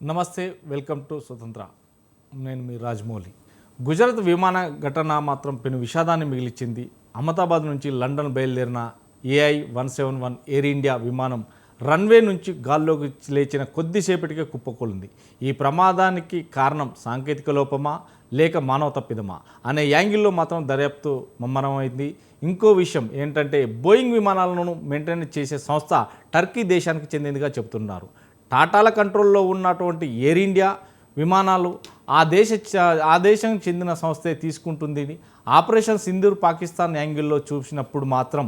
నమస్తే, welcome to స్వతంత్ర. నేను మీ రాజమౌళి. గుజరాత్ విమాన ఘటన మాత్రం పెను విషాదాన్ని మిగిలిచింది. అహ్మదాబాద్ నుంచి లండన్ బయలుదేరిన AI-171 ఎయిర్ ఇండియా విమానం రన్వే నుంచి గాల్లోకి లేచిన కొద్దిసేపటికే కుప్పకూలింది. ఈ ప్రమాదానికి కారణం సాంకేతిక లోపమా లేక మానవ తప్పిదమా అనే యాంగిల్లో మాత్రం దర్యాప్తు ముమ్మరమైంది. ఇంకో విషయం ఏంటంటే, బోయింగ్ విమానాలను మెయింటైన్ చేసే సంస్థ టర్కీ దేశానికి చెందిందిగా చెబుతున్నారు. టాటాల కంట్రోల్లో ఉన్నటువంటి ఎయిర్ ఇండియా విమానాలు ఆ దేశం చెందిన సంస్థే తీసుకుంటుంది. ఆపరేషన్ సింధూర్ పాకిస్తాన్ యాంగిల్లో చూసినప్పుడు మాత్రం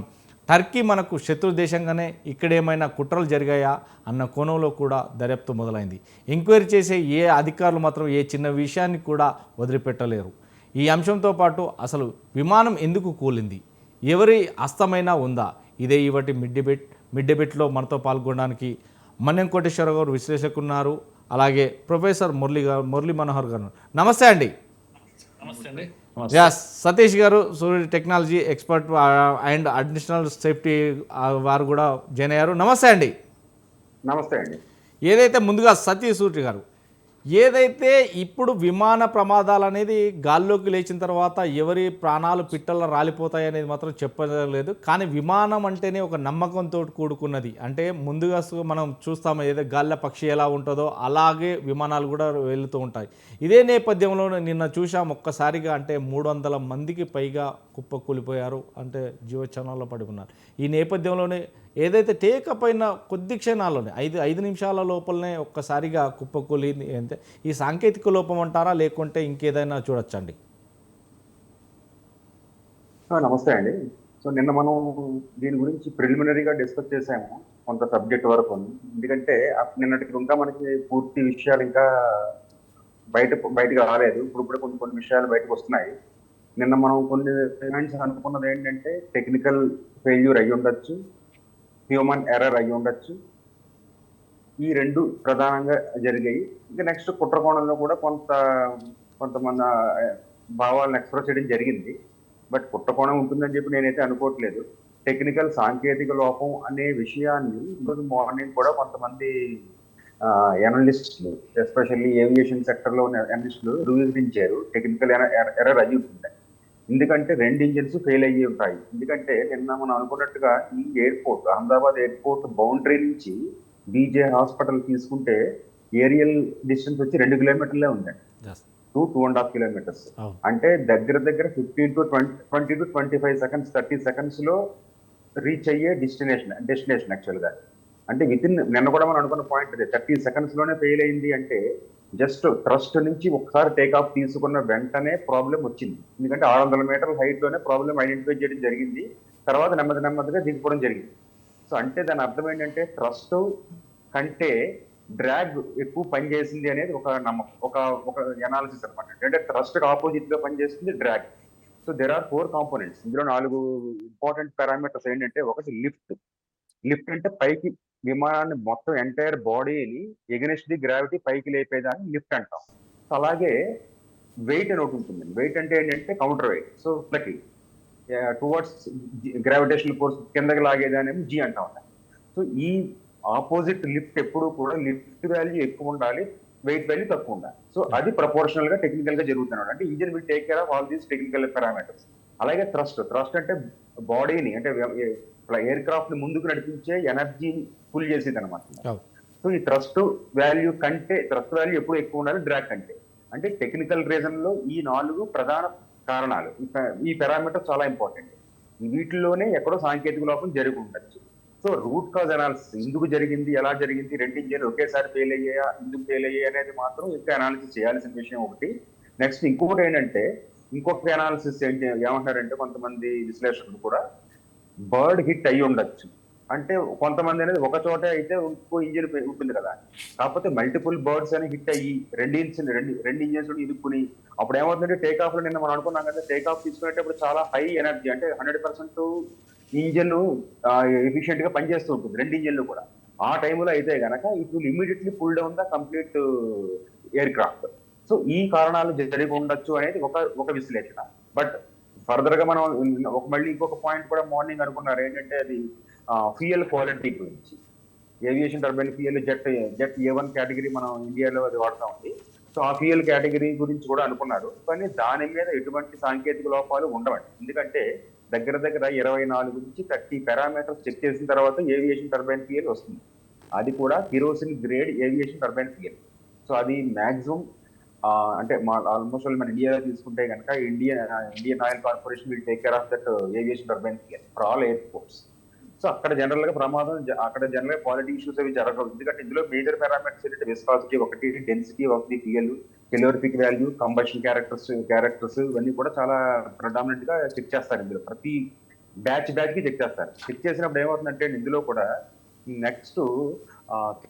టర్కీ మనకు శత్రు దేశంగానే ఇక్కడేమైనా కుట్రలు జరిగాయా అన్న కోణంలో కూడా దర్యాప్తు మొదలైంది. ఎంక్వైరీ చేసే ఏ అధికారులు మాత్రం ఏ చిన్న విషయాన్ని కూడా వదిలిపెట్టలేరు. ఈ అంశంతో పాటు అసలు విమానం ఎందుకు కూలింది, ఎవరి హస్తమైనా ఉందా, ఇదే ఇవాటి మిడ్ డిబేట్లో మనతో పాల్గొనడానికి మన్యం కోటేశ్వరరావు గారు విశ్లేషకున్నారు. అలాగే ప్రొఫెసర్ మురళీ మనోహర్ గారు. నమస్తే అండి. నమస్తే అండి. సతీష్ గారు Surya technology expert and additional safety వారు కూడా జాయిన్ అయ్యారు. నమస్తే అండి. నమస్తే అండి. ఏదైతే ముందుగా సతీష్ సూర్య గారు, ఏదైతే ఇప్పుడు విమాన ప్రమాదాలు అనేది గాల్లోకి లేచిన తర్వాత ఎవరి ప్రాణాలు పిట్టల్లో రాలిపోతాయి అనేది మాత్రం చెప్పలేదు. కానీ విమానం అంటేనే ఒక నమ్మకంతో కూడుకున్నది. అంటే ముందుగా మనం చూస్తాము, ఏదో గాల్లో పక్షి ఎలా ఉంటుందో అలాగే విమానాలు కూడా వెళుతూ ఉంటాయి. ఇదే నేపథ్యంలో నిన్న చూసాం ఒక్కసారిగా, అంటే 300 మందికి పైగా కుప్పకూలిపోయారు, అంటే జీవోత్సవాల్లో పడి ఉన్నారు. ఈ నేపథ్యంలోనే ఏదైతే టేకప్ అయిన కొద్ది క్షణాల్లోనే 5 నిమిషాల లోపలనే ఒక్కసారిగా కుప్పకూలింది. అంటే ఈ సాంకేతిక లోపం అంటారా, లేకుంటే ఇంకేదైనా చూడొచ్చండి? నమస్తే అండి. సో నిన్న మనం దీని గురించి ప్రిలిమినరీగా డిస్కస్ చేసాము కొంత సబ్జెక్ట్ వరకు. ఎందుకంటే నిన్నటికి ఇంకా మనకి పూర్తి విషయాలు ఇంకా బయటకు రాలేదు. ఇప్పుడు కొన్ని విషయాలు బయటకు వస్తున్నాయి. నిన్న మనం కొన్ని పాయింట్స్ అనుకున్నది ఏంటంటే, టెక్నికల్ ఫెయిల్యూర్ అయ్యి ఉండొచ్చు, హ్యూమన్ ఎర్రర్ అయ్యి ఉండొచ్చు. ఈ రెండు ప్రధానంగా జరిగాయి. ఇంకా నెక్స్ట్ కుట్రకోణంలో కూడా కొంతమంది భావాలను ఎక్స్ప్రెస్ చేయడం జరిగింది. బట్ కుట్రకోణం ఉంటుందని చెప్పి నేనైతే అనుకోవట్లేదు. టెక్నికల్ సాంకేతిక లోపం అనే విషయాన్ని ఈరోజు మార్నింగ్ కూడా కొంతమంది ఎనలిస్టులు, ఎస్పెషల్లీ ఏవియేషన్ సెక్టర్లో ఉన్న ఎనలిస్టులు ధృవీకరించారు. టెక్నికల్ ఎర్రర్ అయ్యి ఉంటుంది. ఎందుకంటే 2 ఇంజిన్స్ ఫెయిల్ అయ్యి ఉంటాయి. ఎందుకంటే నిన్న మనం అనుకున్నట్టుగా ఈ ఎయిర్పోర్ట్, అహ్మదాబాద్ ఎయిర్పోర్ట్ బౌండరీ నుంచి బీజే హాస్పిటల్ తీసుకుంటే ఏరియల్ డిస్టెన్స్ వచ్చి 2 కిలోమీటర్లే ఉందండి. 2.5 కిలోమీటర్స్. అంటే దగ్గర 15 to 20 to 25 సెకండ్స్, 30 సెకండ్స్ లో రీచ్ అయ్యే డెస్టినేషన్ యాక్చువల్గా. అంటే నిన్న కూడా మనం అనుకున్న పాయింట్ 30 సెకండ్స్ లోనే ఫెయిల్ అయింది. అంటే జస్ట్ ట్రస్ట్ నుంచి ఒకసారి టేకాఫ్ తీసుకున్న వెంటనే ప్రాబ్లం వచ్చింది. ఎందుకంటే 600 మీటర్ల హైట్ లోనే ప్రాబ్లం ఐడెంటిఫై చేయడం జరిగింది. తర్వాత నెమ్మదిగా దిగిపోవడం జరిగింది. సో అంటే దాని అర్థం ఏంటంటే, ట్రస్ట్ కంటే డ్రాగ్ ఎక్కువ పనిచేసింది అనేది ఒక నమ్మకం, ఒక ఎనాలిసిస్ అనమాట. అంటే ట్రస్ట్ ఆపోజిట్ గా పనిచేస్తుంది drag. So there are 4 components. ఇందులో 4 ఇంపార్టెంట్ పారామీటర్స్ ఏంటంటే, ఒకటి లిఫ్ట్ అంటే పైకి విమానాన్ని మొత్తం ఎంటైర్ బాడీని ఎగనెస్ట్ ది గ్రావిటీ పైకి లేపేదాన్ని లిఫ్ట్ అంటాం. సో అలాగే వెయిట్ అని ఒకటి ఉంటుంది. వెయిట్ అంటే ఏంటంటే కౌంటర్ వెయిట్. సో ఇట్లకి టువర్డ్స్ గ్రావిటేషనల్ ఫోర్స్ కిందకి లాగేదాన్ని జీ అంటాం. సో ఈ ఆపోజిట్ లిఫ్ట్ ఎప్పుడు కూడా లిఫ్ట్ వాల్యూ ఎక్కువ ఉండాలి, వెయిట్ వాల్యూ తక్కువ ఉండాలి. సో అది ప్రపోర్షనల్ గా టెక్నికల్ గా జరుగుతున్నాడు. అంటే engine will take care of all these technical parameters. అలాగే థ్రస్ట్ అంటే బాడీని, అంటే ఎయిర్ క్రాఫ్ట్ ని ముందుకు నడిపించే ఎనర్జీని పుల్ చేసేది అనమాట. సో ఈ థ్రస్ట్ వాల్యూ ఎప్పుడు ఎక్కువ ఉండాలి డ్రాగ్ కంటే. అంటే టెక్నికల్ రీజన్ లో ఈ 4 ప్రధాన కారణాలు. ఈ పారామీటర్ చాలా ఇంపార్టెంట్. వీటిలోనే ఎక్కడో సాంకేతిక లోపం జరిగి ఉండొచ్చు. సో రూట్ కాజ్ అనాలిసిస్, ఎందుకు జరిగింది, ఎలా జరిగింది, 2 ఇంజిన్లు ఒకేసారి ఫెయిల్ అయ్యాయా, ఎందుకు ఫెయిల్ అయ్యాయి అనేది మాత్రం ఇంకా అనాలిసిస్ చేయాల్సిన విషయం ఒకటి. నెక్స్ట్ ఇంకొకటి ఏంటంటే, ఇంకొక అనాలిసిస్ ఏమంటారంటే కొంతమంది విశ్లేషకులు కూడా, బర్డ్ హిట్ అయ్యి ఉండొచ్చు. అంటే కొంతమంది అనేది ఒక చోటే అయితే ఇంకో ఇంజిన్ ఉంటుంది కదా, కాకపోతే మల్టిపుల్ బర్డ్స్ అని హిట్ అయ్యి రెండు ఇంజిన్స్ ఇరుక్కుని అప్పుడు ఏమవుతుందంటే, టేక్ ఆఫ్ లో నిన్న మనం అనుకున్నాం కదా, టేక్ ఆఫ్ తీసుకునేటప్పుడు చాలా హై ఎనర్జీ, అంటే 100% ఇంజిన్ ఎఫిషియెంట్ గా పనిచేస్తూ ఉంటుంది 2 ఇంజిన్లు కూడా. ఆ టైంలో అయితే గనక it will immediately pull down the complete aircraft. So ఈ కారణాలు జరిగి ఉండొచ్చు అనేది ఒక విశ్లేషణ. బట్ ఫర్దర్ గా మనం మళ్ళీ ఇంకొక పాయింట్ కూడా మార్నింగ్ అనుకున్నారు ఏంటంటే, అది ఫ్యూయల్ క్వాలిటీ గురించి. Aviation turbine fuel jet A1 category మనం ఇండియాలో అది వాడుతా ఉంది. సో ఆ ఫ్యూయల్ కేటగిరీ గురించి కూడా అనుకున్నారు, కానీ దాని మీద ఎటువంటి సాంకేతిక లోపాలు ఉండవండి. ఎందుకంటే దగ్గర దగ్గర 24 నుంచి 30 పారామీటర్స్ చెక్ చేసిన తర్వాత ఏవియేషన్ టర్బైన్ ఫ్యూయల్ వస్తుంది. అది కూడా kerosene grade aviation turbine fuel. So అది మాక్సిమం అంటే ఆల్మోస్ట్ మన ఇండియాలో తీసుకుంటే కనుక Indian oil corporation will take care of that aviation turbine fuel for all airports. So అక్కడ జనరల్ గా అక్కడ జనరల్ గా క్వాలిటీ ఇష్యూస్ అవి జరగవు. ఎందుకంటే ఇందులో మేజర్ పారామీటర్స్ ఏంటంటే విస్కాసిటీ ఒకటి, density of the fuel, calorific value, combustion characters ఇవన్నీ కూడా చాలా ప్రడామినెంట్ గా చెక్ చేస్తారు. ఇందులో ప్రతి బ్యాచ్ కి చెక్ చేస్తారు. చెక్ చేసినప్పుడు ఏమవుతుందంటే ఇందులో కూడా నెక్స్ట్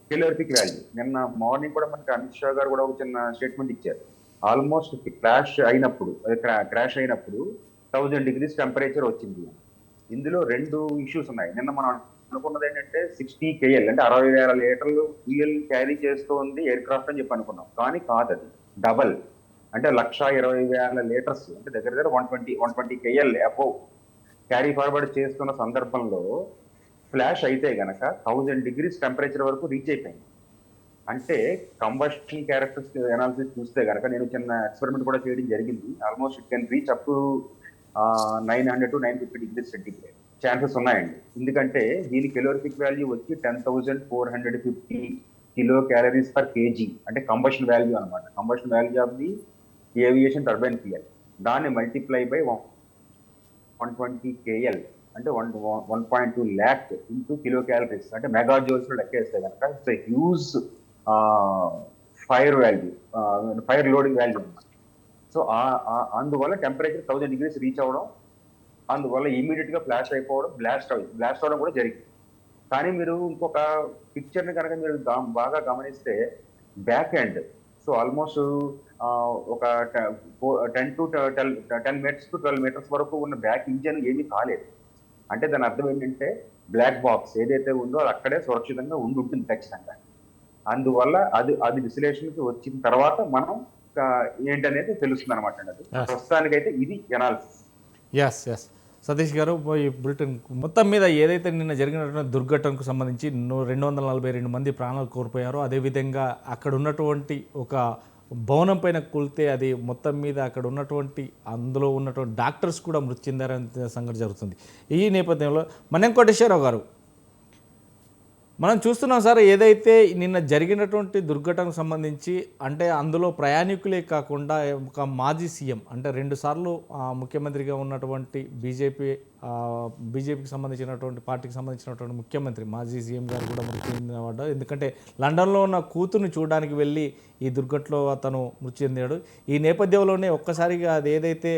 కెలోరిఫిక్ వాల్యూ, నిన్న మార్నింగ్ కూడా మనకి అమిత్ షా గారు కూడా ఒక చిన్న స్టేట్మెంట్ ఇచ్చారు. ఆల్మోస్ట్ క్రాష్ అయినప్పుడు 1000 degrees టెంపరేచర్ వచ్చింది. ఇందులో 2 ఇష్యూస్ ఉన్నాయి. నిన్న మనం అనుకున్నది ఏంటంటే 60 KL అంటే 60,000 లీటర్లు ఫ్యూయల్ క్యారీ చేస్తోంది ఎయిర్ క్రాఫ్ట్ అని చెప్పి అనుకున్నాం, కానీ కాదు. అది డబల్, అంటే 1,20,000 లీటర్స్, అంటే దగ్గర దగ్గర 120 KL అబోవ్ క్యారీ ఫార్వర్డ్ చేస్తున్న సందర్భంలో ఫ్లాష్ అయితే గనక 1000 degrees టెంపరేచర్ వరకు రీచ్ అయిపోయింది. అంటే కంబషన్ క్యారెక్టర్స్ అనాలిసిస్ చూస్తే గనక నేను చిన్న ఎక్స్పెరిమెంట్ కూడా చేయడం జరిగింది. Almost it can reach up to 900 to 950 degrees centigrade chances ఉన్నాయండి. ఎందుకంటే దీని కెలోరిఫిక్ వాల్యూ వచ్చి 10,450 కిలో క్యాలరీస్ పర్ కేజీ, అంటే కంబషన్ వాల్యూ అనమాట. Combustion value of the aviation turbine fuel. దాన్ని మల్టిప్లై బై 120 KL అంటే 1.2 lakh ఇంటూ కిలో క్యాలరీస్ అంటే mega jewels లో లెక్కేస్తే కనుక it's huge fire loading value అనమాట. సో అందువల్ల టెంపరేచర్ 1000 degrees రీచ్ అవ్వడం, అందువల్ల ఇమీడియట్ గా ఫ్లాష్ అయిపోవడం, బ్లాస్ట్ అవడం కూడా జరిగింది. కానీ మీరు ఇంకొక పిక్చర్ ని కనుక మీరు బాగా గమనిస్తే బ్యాక్ ఎండ్, సో ఆల్మోస్ట్ ఒక 10 to 10 meters to 12 meters వరకు ఉన్న బ్యాక్ ఇంజన్ ఏమీ కాలేదు. అంటే దాని అర్థం ఏంటంటే బ్లాక్ బాక్స్ ఏదైతే ఉందో అది అక్కడే సురక్షితంగా ఉంటుంది ఖచ్చితంగా. అందువల్ల అది విశ్లేషణకి వచ్చిన తర్వాత మనం ఏంటనేది తెలుస్తుంది అనమాట అండి. అది ప్రస్తుతానికైతే ఇది ఎనాలిసిస్. ఎస్ సతీష్ గారు, ఈ బులెటిన్ మొత్తం మీద ఏదైతే నిన్న జరిగినటువంటి దుర్ఘటనకు సంబంధించి 242 మంది ప్రాణాలు కోల్పోయారో, అదేవిధంగా అక్కడ ఉన్నటువంటి ఒక భవనం పైన కూలితే అది మొత్తం మీద అక్కడ ఉన్నటువంటి అందులో ఉన్నటువంటి డాక్టర్స్ కూడా మృతి చెందారనే సంఘటన జరుగుతుంది. ఈ నేపథ్యంలో మన్యం కోటేశ్వరరావు గారు, మనం చూస్తున్నాం సార్, ఏదైతే నిన్న జరిగినటువంటి దుర్ఘటనకు సంబంధించి అంటే అందులో ప్రయాణికులే కాకుండా ఒక మాజీ సీఎం, అంటే 2 సార్లు ముఖ్యమంత్రిగా ఉన్నటువంటి బీజేపీకి సంబంధించినటువంటి పార్టీకి సంబంధించినటువంటి ముఖ్యమంత్రి మాజీ సీఎం గారు కూడా మృతి చెందినవాడు. ఎందుకంటే లండన్లో ఉన్న కూతుర్ని చూడడానికి వెళ్ళి ఈ దుర్ఘటనలో అతను మృతి చెందాడు. ఈ నేపథ్యంలోనే ఒక్కసారిగా అది ఏదైతే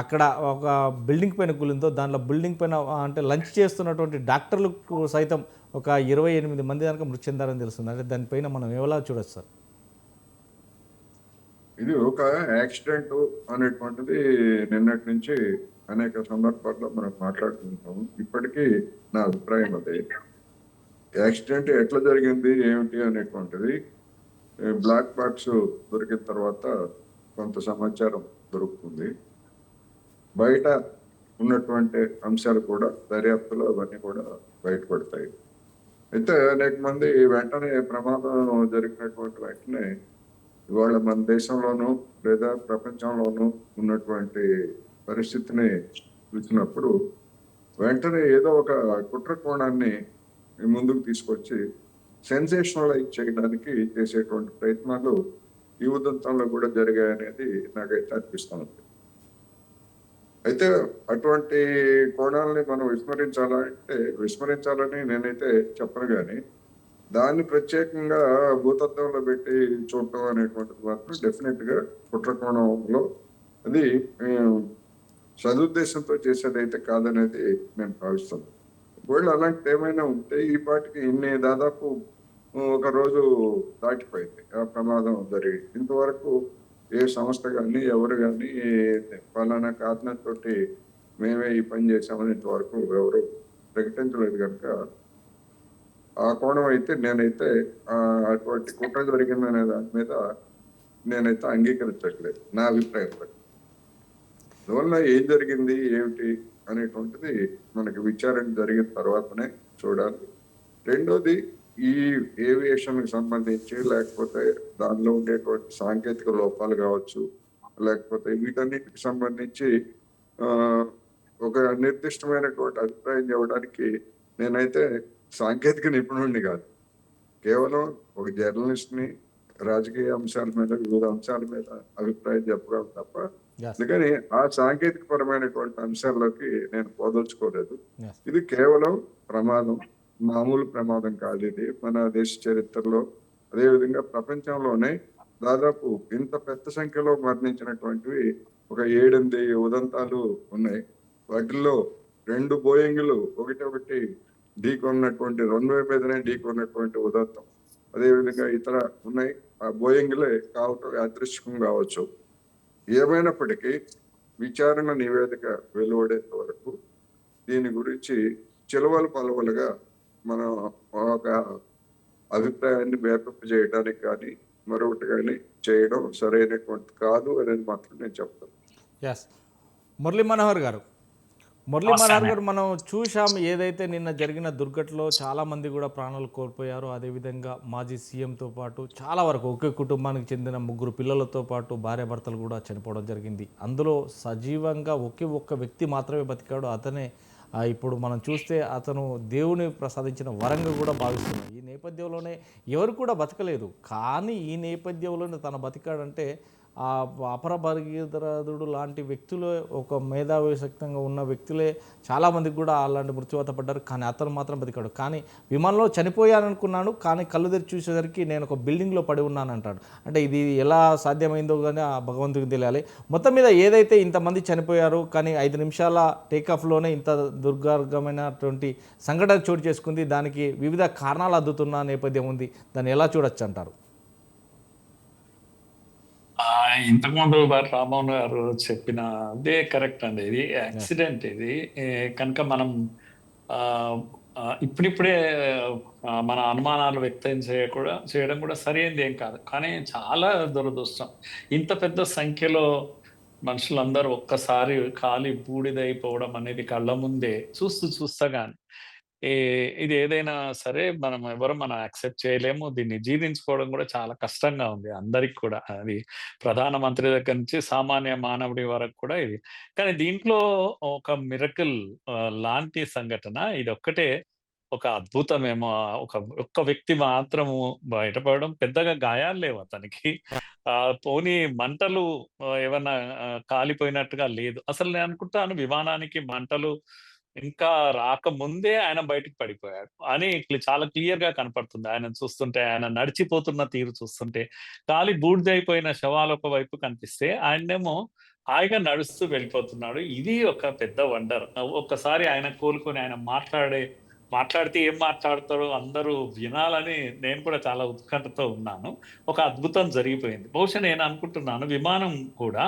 అక్కడ ఒక బిల్డింగ్ పైన కూలిందో దాంట్లో బిల్డింగ్ పైన అంటే లంచ్ చేస్తున్నటువంటి డాక్టర్లకు సైతం ఒక 28 మంది దాకా మృతి చెందారని తెలుస్తుంది. అంటే దానిపైన మనం ఎలా చూడొచ్చు సార్? ఇది ఒక యాక్సిడెంట్ అనేటువంటిది నిన్నటి నుంచి అనేక సందర్భాల్లో మనం మాట్లాడుకుంటాము. ఇప్పటికీ నా అభిప్రాయం అదే. యాక్సిడెంట్ ఎట్లా జరిగింది ఏమిటి అనేటువంటిది బ్లాక్ బాక్స్ దొరికిన తర్వాత కొంత సమాచారం దొరుకుతుంది. బయట ఉన్నటువంటి అంశాలు కూడా దర్యాప్తులో అవన్నీ కూడా బయటపడతాయి. అయితే అనేక మంది వెంటనే ప్రమాదం జరిగినటువంటి వెంటనే ఇవాళ మన దేశంలోనూ లేదా ప్రపంచంలోనూ ఉన్నటువంటి పరిస్థితిని చూసినప్పుడు వెంటనే ఏదో ఒక కుట్ర కోణాన్ని ముందుకు తీసుకొచ్చి సెన్సేషనలైజ్ చేయడానికి చేసేటువంటి ప్రయత్నాలు ఈ ఉదంతంలో కూడా జరిగాయనేది నాకైతే అనిపిస్తుంది. అయితే అటువంటి కోణాలని మనం విస్మరించాలని నేనైతే చెప్పను, కానీ దాన్ని ప్రత్యేకంగా భూతత్వంలో పెట్టి చూడటం అనేటువంటిది మాత్రం డెఫినెట్ గా కుట్ర కోణంలో అది సదుద్దేశంతో చేసేది అయితే కాదనేది నేను భావిస్తాను. ఒకవేళ అలాంటిది ఏమైనా ఉంటే ఈ పాటికి దాదాపు ఒక రోజు దాటిపోయింది ఆ ప్రమాదం జరిగి. ఇంతవరకు ఏ సంస్థ కానీ ఎవరు కానీ ఫలానా కారణంతో మేమే ఈ పని చేసామని ఇంతవరకు ఎవరు ప్రకటించలేదు. కనుక ఆ కోణం అయితే నేనైతే అటువంటి కుట్ర జరిగిందనే దాని మీద నేనైతే అంగీకరించట్లేదు నా అభిప్రాయంలో. అందువల్ల ఏం జరిగింది ఏమిటి అనేటువంటిది మనకి విచారణ జరిగిన తర్వాతనే చూడాలి. రెండోది, ఈ ఏవియేషన్ కి సంబంధించి, లేకపోతే దానిలో ఉండేటువంటి సాంకేతిక లోపాలు కావచ్చు, లేకపోతే వీటన్నిటికి సంబంధించి ఆ, ఒక నిర్దిష్టమైనటువంటి అభిప్రాయం చెప్పడానికి నేనైతే సాంకేతిక నిపుణుడిని కాదు. కేవలం ఒక జర్నలిస్ట్ ని, రాజకీయ అంశాల మీద, వివిధ అంశాల మీద అభిప్రాయం చెప్పగలను తప్ప, Yes. అందుకని ఆ సాంకేతిక పరమైనటువంటి అంశాల్లోకి నేను పోదలుచుకోలేదు. Yes. ఇది కేవలం ప్రమాదం, మామూలు ప్రమాదం కాదు. ఇది మన దేశ చరిత్రలో, అదేవిధంగా ప్రపంచంలోనే దాదాపు ఇంత పెద్ద సంఖ్యలో మరణించినటువంటివి ఒక 7-8 ఉదంతాలు ఉన్నాయి. వాటిల్లో 2 బోయింగ్లు ఒకటి ఢీకొన్నటువంటి, రన్వే మీదనే ఢీకొన్నటువంటి ఉదంతం, అదేవిధంగా ఇతర ఉన్నాయి. ఆ బోయింగ్లే కావటం యాదృచ్ఛికం కావచ్చు. ఏమైనప్పటికీ విచారణ నివేదిక వెలువడేంత వరకు దీని గురించి చిలవలు పలవలుగా మనం ఒక అభిప్రాయాన్ని వ్యాపింప చేయడానికి కానీ మరొకటి కానీ చేయడం సరైనటువంటి కాదు అనేది మాత్రం నేను చెప్తాను. ఎస్. మురళీ మనోహర్ గారు, మనం చూసాం ఏదైతే నిన్న జరిగిన దుర్ఘటనలో చాలామంది కూడా ప్రాణాలు కోల్పోయారు. అదేవిధంగా మాజీ సీఎంతో పాటు చాలా వరకు ఒకే కుటుంబానికి చెందిన 3 పిల్లలతో పాటు భార్యాభర్తలు కూడా చనిపోవడం జరిగింది. అందులో సజీవంగా ఒక్క వ్యక్తి మాత్రమే బతికాడు. అతనే ఇప్పుడు మనం చూస్తే అతను దేవుని ప్రసాదించిన వరంగా కూడా భావిస్తున్నాం. ఈ నేపథ్యంలోనే ఎవరు కూడా బతకలేదు. కానీ ఈ నేపథ్యంలోనే తన బతికాడంటే ఆ అపర భగీరథుడు లాంటి వ్యక్తులు, ఒక మేధావిశక్తంగా ఉన్న వ్యక్తులే చాలామందికి కూడా అలాంటి మృత్యువాత పడ్డారు. కానీ అతను మాత్రం బతికాడు. కానీ విమానంలో చనిపోయాననుకున్నాను, కానీ కళ్ళు తెరిచి చూసేసరికి నేను ఒక బిల్డింగ్లో పడి ఉన్నాను అంటాడు. అంటే ఇది ఎలా సాధ్యమైందో కానీ ఆ భగవంతుడికి తెలియాలి. మొత్తం మీద ఏదైతే ఇంతమంది చనిపోయారు, కానీ 5 నిమిషాల టేకాఫ్లోనే ఇంత దుర్గార్గమైనటువంటి సంఘటన చోటు చేసుకుంది. దానికి వివిధ కారణాలు అద్దుతున్న నేపథ్యం ఉంది. దాన్ని ఎలా చూడొచ్చు అంటారు? ఇంతకుముందు రామ్మోహన్ గారు చెప్పిన అదే కరెక్ట్ అండి. ఇది యాక్సిడెంట్. ఇది కనుక మనం ఆ, ఇప్పుడిప్పుడే మన అనుమానాలు వ్యక్తం చేయడం కూడా సరైనది ఏం కాదు. కానీ చాలా దురదృష్టం, ఇంత పెద్ద సంఖ్యలో మనుషులందరూ ఒక్కసారి కాలి బూడిదైపోవడం అనేది కళ్ళ ముందే చూస్తాగాని ఇది ఏదైనా సరే మనం యాక్సెప్ట్ చేయలేము. దీన్ని జీర్ణించుకోవడం కూడా చాలా కష్టంగా ఉంది అందరికి కూడా. అది ప్రధానమంత్రి దగ్గర నుంచి సామాన్య మానవుడి వరకు కూడా ఇది. కానీ దీంట్లో ఒక మిరకిల్ లాంటి సంఘటన ఇది ఒక్కటే ఒక అద్భుతమేమో. ఒక్క వ్యక్తి మాత్రము బయటపడడం, పెద్దగా గాయాలు లేవు అతనికి. పోనీ మంటలు ఏమన్నా కాలిపోయినట్టుగా లేదు. అసలు నేను అనుకుంటాను విమానానికి మంటలు ఇంకా రాకముందే ఆయన బయటికి పడిపోయాడు అని చాలా క్లియర్ గా కనపడుతుంది. ఆయన చూస్తుంటే, ఆయన నడిచిపోతున్న తీరు చూస్తుంటే, కాలి బూడిదైపోయిన శవాలు ఒక వైపు కనిపిస్తే, ఆయనేమో హాయిగా నడుస్తూ వెళ్ళిపోతున్నాడు. ఇది ఒక పెద్ద వండర్. ఒక్కసారి ఆయన కోలుకొని ఆయన మాట్లాడితే ఏం మాట్లాడతారో అందరూ వినాలని నేను కూడా చాలా ఉత్కంఠతో ఉన్నాను. ఒక అద్భుతం జరిగిపోయింది. బహుశా నేను అనుకుంటున్నాను విమానం కూడా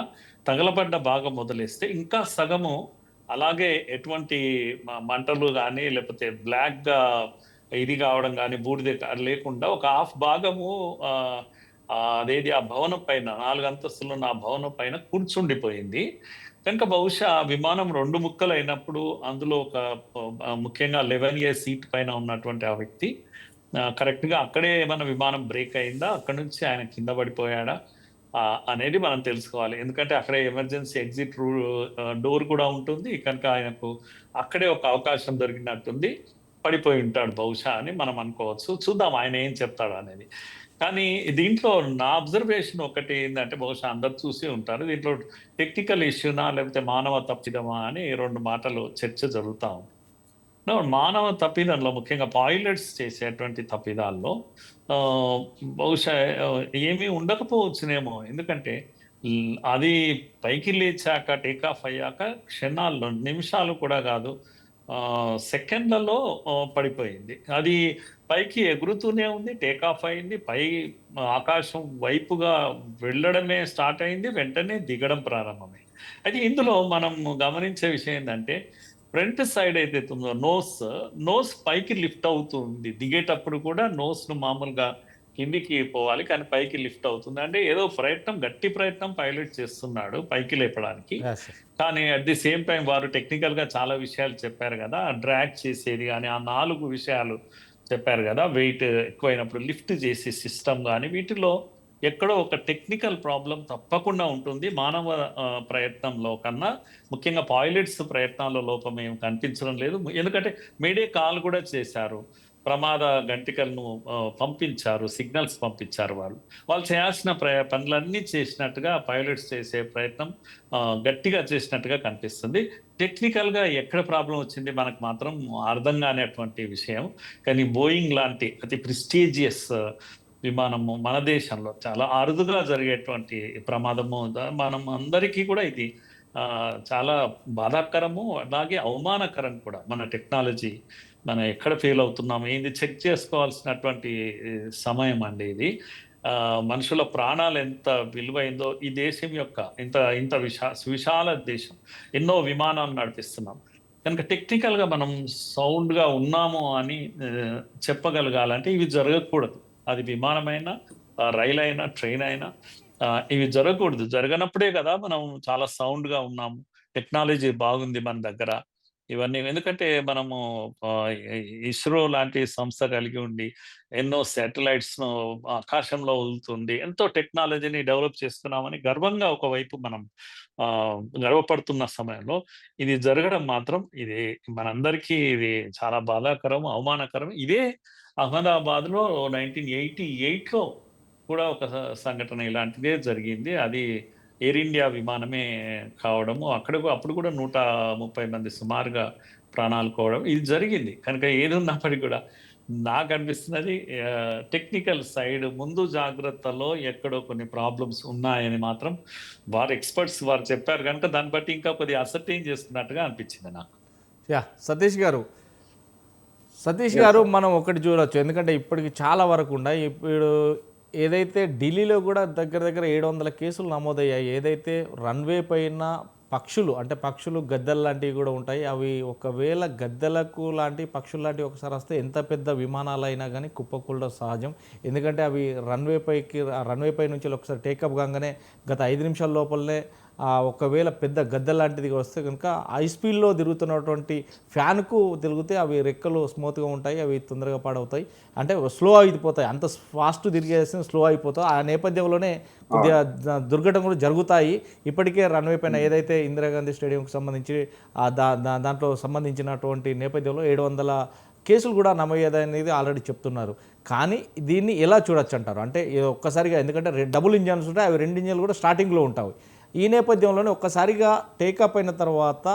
తగలబడ్డ భాగం వదిలేస్తే ఇంకా సగము అలాగే ఎటువంటి మంటలు కానీ లేకపోతే బ్లాక్ గా ఇది కావడం కానీ బూడిద లేకుండా ఒక హాఫ్ భాగము అదేది ఆ భవనం పైన 4 అంతస్తులు ఉన్న ఆ భవనం పైన కూర్చుండిపోయింది. కనుక బహుశా విమానం 2 ముక్కలు అయినప్పుడు అందులో ఒక ముఖ్యంగా 11A సీట్ పైన ఉన్నటువంటి ఆ వ్యక్తి కరెక్ట్ గా అక్కడే ఏమైనా విమానం బ్రేక్ అయిందా, అక్కడ నుంచి ఆయన కింద పడిపోయాడా అనేది మనం తెలుసుకోవాలి. ఎందుకంటే అక్కడే ఎమర్జెన్సీ ఎగ్జిట్ డోర్ కూడా ఉంటుంది కనుక ఆయనకు అక్కడే ఒక అవకాశం దొరికినట్టుంది, పడిపోయి ఉంటాడు బహుశా అని మనం అనుకోవచ్చు. చూద్దాం ఆయన ఏం చెప్తాడు అనేది. కానీ దీంట్లో నా అబ్జర్వేషన్ ఒకటి ఏంటంటే, బహుశా అందరు చూసి ఉంటారు, దీంట్లో టెక్నికల్ ఇష్యూనా లేకపోతే మానవ తప్పిదమా అని 2 మాటలు చర్చ జరుగుతూ ఉంది. మానవ తప్పిదంలో ముఖ్యంగా పైలట్స్ చేసేటువంటి తప్పిదాల్లో బహుశా ఏమీ ఉండకపోవచ్చునేమో. ఎందుకంటే అది పైకి లేచాక టేకాఫ్ అయ్యాక క్షణాల్లో, నిమిషాలు కూడా కాదు, సెకండ్లలో పడిపోయింది. అది పైకి ఎగురుతూనే ఉంది, టేకాఫ్ అయింది, పై ఆకాశం వైపుగా వెళ్ళడమే స్టార్ట్ అయింది, వెంటనే దిగడం ప్రారంభమైంది. అయితే ఇందులో మనం గమనించే విషయం ఏంటంటే, ఫ్రంట్ సైడ్ ఏదైతే ఉందో నోస్ పైకి లిఫ్ట్ అవుతుంది. దిగేటప్పుడు కూడా ను మామూలుగా కిందికి పోవాలి, కానీ పైకి లిఫ్ట్ అవుతుంది. అంటే ఏదో గట్టి ప్రయత్నం పైలట్ చేస్తున్నాడు పైకి లేపడానికి. కానీ అట్ ది సేమ్ టైం వారు టెక్నికల్ గా చాలా విషయాలు చెప్పారు కదా, డ్రాగ్ చేసేది కానీ ఆ 4 విషయాలు చెప్పారు కదా, వెయిట్ ఎక్కువైనప్పుడు లిఫ్ట్ చేసే సిస్టమ్ కానీ వీటిలో ఎక్కడో ఒక టెక్నికల్ ప్రాబ్లం తప్పకుండా ఉంటుంది. మానవ ప్రయత్నంలో కన్నా ముఖ్యంగా పైలట్స్ ప్రయత్నాల్లో లోపం ఏం కనిపించడం లేదు. ఎందుకంటే మేడే కాల్ కూడా చేశారు, ప్రమాద గంటికలను పంపించారు, సిగ్నల్స్ పంపించారు. వాళ్ళు చేయాల్సిన పనులన్నీ చేసినట్టుగా పైలట్స్ చేసే ప్రయత్నం గట్టిగా చేసినట్టుగా కనిపిస్తుంది. టెక్నికల్గా ఎక్కడ ప్రాబ్లం వచ్చింది మనకు మాత్రం అర్థం కానిటువంటి విషయం. కానీ బోయింగ్ లాంటి అతి ప్రెస్టీజియస్ విమానము మన దేశంలో చాలా అరుదుగా జరిగేటువంటి ప్రమాదము, మనం అందరికీ కూడా ఇది చాలా బాధాకరము, అలాగే అవమానకరం కూడా. మన టెక్నాలజీ మనం ఎక్కడ ఫెయిల్ అవుతున్నాం ఏంది చెక్ చేసుకోవాల్సినటువంటి సమయం అండి ఇది. మనుషుల ప్రాణాలు ఎంత విలువైందో ఈ దేశం యొక్క ఇంత ఇంత సువిశాల దేశం, ఎన్నో విమానాలు నడిపిస్తున్నాం కనుక టెక్నికల్గా మనం సౌండ్గా ఉన్నాము అని చెప్పగలగాలంటే ఇవి జరగకూడదు. అది విమానమైనా, రైలు అయినా, ట్రైన్ అయినా ఇవి జరగకూడదు. జరగనప్పుడే కదా మనం చాలా సౌండ్గా ఉన్నాము, టెక్నాలజీ బాగుంది మన దగ్గర. ఇవన్నీ ఎందుకంటే మనము ఇస్రో లాంటి సంస్థ కలిగి ఉండి ఎన్నో శాటిలైట్స్ను ఆకాశంలో వదులుతుంది, ఎంతో టెక్నాలజీని డెవలప్ చేస్తున్నామని గర్వంగా ఒకవైపు మనం గర్వపడుతున్న సమయంలో ఇది జరగడం మాత్రం ఇది మనందరికీ ఇది చాలా బాధాకరం, అవమానకరం. ఇదే అహ్మదాబాద్లో 1988లో కూడా ఒక సంఘటన ఇలాంటిదే జరిగింది. అది ఎయిర్ ఇండియా విమానమే కావడము, అప్పుడు కూడా 130 మంది సుమారుగా ప్రాణాలు కోవడం ఇది జరిగింది. కనుక ఏది ఉన్నప్పటికీ కూడా నాకు అనిపిస్తున్నది టెక్నికల్ సైడ్ ముందు జాగ్రత్తలో ఎక్కడో కొన్ని ప్రాబ్లమ్స్ ఉన్నాయని మాత్రం వారు ఎక్స్పర్ట్స్ వారు చెప్పారు కనుక దాన్ని బట్టి ఇంకా కొద్దిగా అసర్టైన్ చేస్తున్నట్టుగా అనిపించింది నాకు. యా సతీష్ గారు మనం ఒకటి చూడవచ్చు, ఎందుకంటే ఇప్పటికి చాలా వరకు ఉన్నాయి. ఇప్పుడు ఏదైతే ఢిల్లీలో కూడా దగ్గర 700 కేసులు నమోదయ్యాయి. ఏదైతే రన్వే పైన పక్షులు గద్దెలు లాంటివి కూడా ఉంటాయి. అవి ఒకవేళ గద్దెలకు లాంటి పక్షులు లాంటివి ఒకసారి వస్తే ఎంత పెద్ద విమానాలు అయినా కానీ కుప్పకూలడం సహజం. ఎందుకంటే అవి రన్వే పై నుంచి ఒకసారి టేకప్ కాగానే గత 5 నిమిషాల లోపలనే ఒకవేళ పెద్ద గద్దె లాంటిది వస్తే కనుక హై స్పీడ్లో తిరుగుతున్నటువంటి ఫ్యాన్కు తిరిగితే అవి రెక్కలు స్మూత్గా ఉంటాయి, అవి తొందరగా పాడవుతాయి, అంటే స్లో అయిపోతాయి. అంత ఫాస్ట్ తిరిగేస్తే స్లో అయిపోతాయి. ఆ నేపథ్యంలోనే కొద్దిగా దుర్ఘటనలు జరుగుతాయి. ఇప్పటికే రన్వే పైన ఏదైతే ఇందిరాగాంధీ స్టేడియంకి సంబంధించి దాంట్లో సంబంధించినటువంటి నేపథ్యంలో 700 కేసులు కూడా నమోదనేది ఆల్రెడీ చెప్తున్నారు. కానీ దీన్ని ఎలా చూడొచ్చు అంటారు? అంటే ఒక్కసారిగా, ఎందుకంటే డబుల్ ఇంజన్స్ ఉంటాయి, అవి 2 ఇంజన్లు కూడా స్టార్టింగ్లో ఉంటాయి. ఈ నేపథ్యంలోనే ఒక్కసారిగా టేకప్ అయిన తర్వాత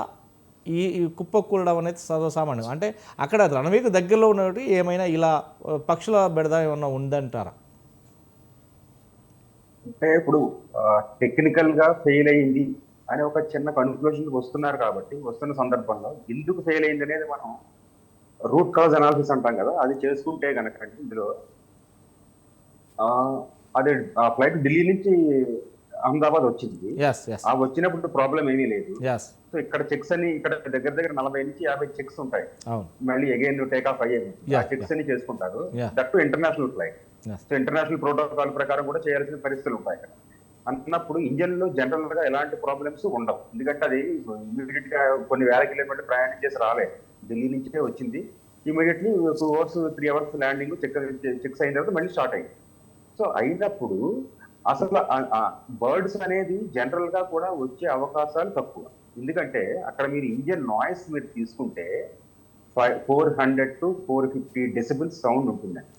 ఈ కుప్పకూలడం అనేది సర్వసామాన్యం. అంటే అక్కడ రన్వేకి దగ్గరలో ఉన్నటువంటి ఏమైనా ఇలా పక్షుల బెడద ఏమన్నా ఉందంటారా? అంటే ఇప్పుడు టెక్నికల్ గా ఫెయిల్ అయింది అని ఒక చిన్న కన్క్లూజన్ వస్తున్నారు కాబట్టి, వస్తున్న సందర్భంలో ఎందుకు ఫెయిల్ అయింది అనేది మనం రూట్ కాజ్ అనాలిసిస్ అంటాం కదా, అది చేసుకుంటే కనుక ఇందులో అదే ఆ ఫ్లైట్ ఢిల్లీ నుంచి అహ్మదాబాద్ వచ్చింది. ఆ వచ్చినప్పుడు ప్రాబ్లం ఏమీ లేదు. సో ఇక్కడ చెక్స్ అన్ని ఇక్కడ దగ్గర 40 నుంచి 50 చెక్స్ ఉంటాయి. మళ్ళీ అగైన్ టేక్ ఆఫ్ అయ్యేది ఆ చెక్స్ అన్ని చేసుకుంటారు. That international flight. So international protocol ప్రకారం కూడా చేయాల్సిన పరిస్థితులు ఉంటాయి ఇక్కడ. అన్నప్పుడు ఇంజన్ లో జనరల్ గా ఎలాంటి ప్రాబ్లమ్స్ ఉండవు. ఎందుకంటే అది ఇమీడియట్ గా కొన్ని వేల కిలోమీటర్లు ప్రయాణం చేసి రాలేదు, ఢిల్లీ నుంచే వచ్చింది. Immediately 2 hours 3 hours landing checks అయిన తర్వాత మళ్ళీ స్టార్ట్ అయింది. సో అయినప్పుడు అసలు బర్డ్స్ అనేది జనరల్ గా కూడా వచ్చే అవకాశాలు తక్కువ. ఎందుకంటే అక్కడ మీరు ఇంజిన్ నాయిస్ మీరు తీసుకుంటే 400 to 450 డెసిబుల్స్ సౌండ్ ఉంటుందండి.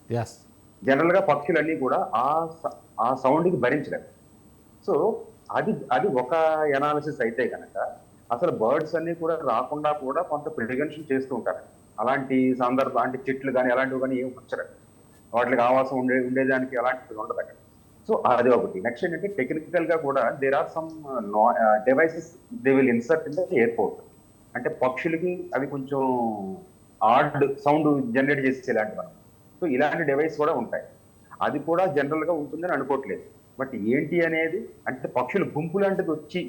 జనరల్ గా పక్షులన్నీ కూడా ఆ సౌండ్ కి భరించలేరు. సో అది ఒక ఎనాలిసిస్ అయితే కనుక అసలు బర్డ్స్ అన్ని కూడా రాకుండా కూడా కొంత ప్రివెన్షన్ చేస్తూ ఉంటారు. అలాంటి అంటే చెట్లు కానీ అలాంటివి కానీ ఏమి ఉంచరు, వాటికి ఆవాసం ఉండేదానికి అలాంటివి ఉండదు అక్కడ. సో అది ఒకటి. నెక్స్ట్ ఏంటంటే టెక్నికల్ గా కూడా there are some devices they will insert in the airport. అంటే పక్షులకి అవి కొంచెం ఆడ్ సౌండ్ జనరేట్ చేసేలాంటి మనం. సో ఇలాంటి డివైస్ కూడా ఉంటాయి. అది కూడా జనరల్ గా ఉంటుందని అనుకోవట్లేదు. బట్ ఏంటి అనేది అంటే పక్షులు గుంపు లాంటిది వచ్చి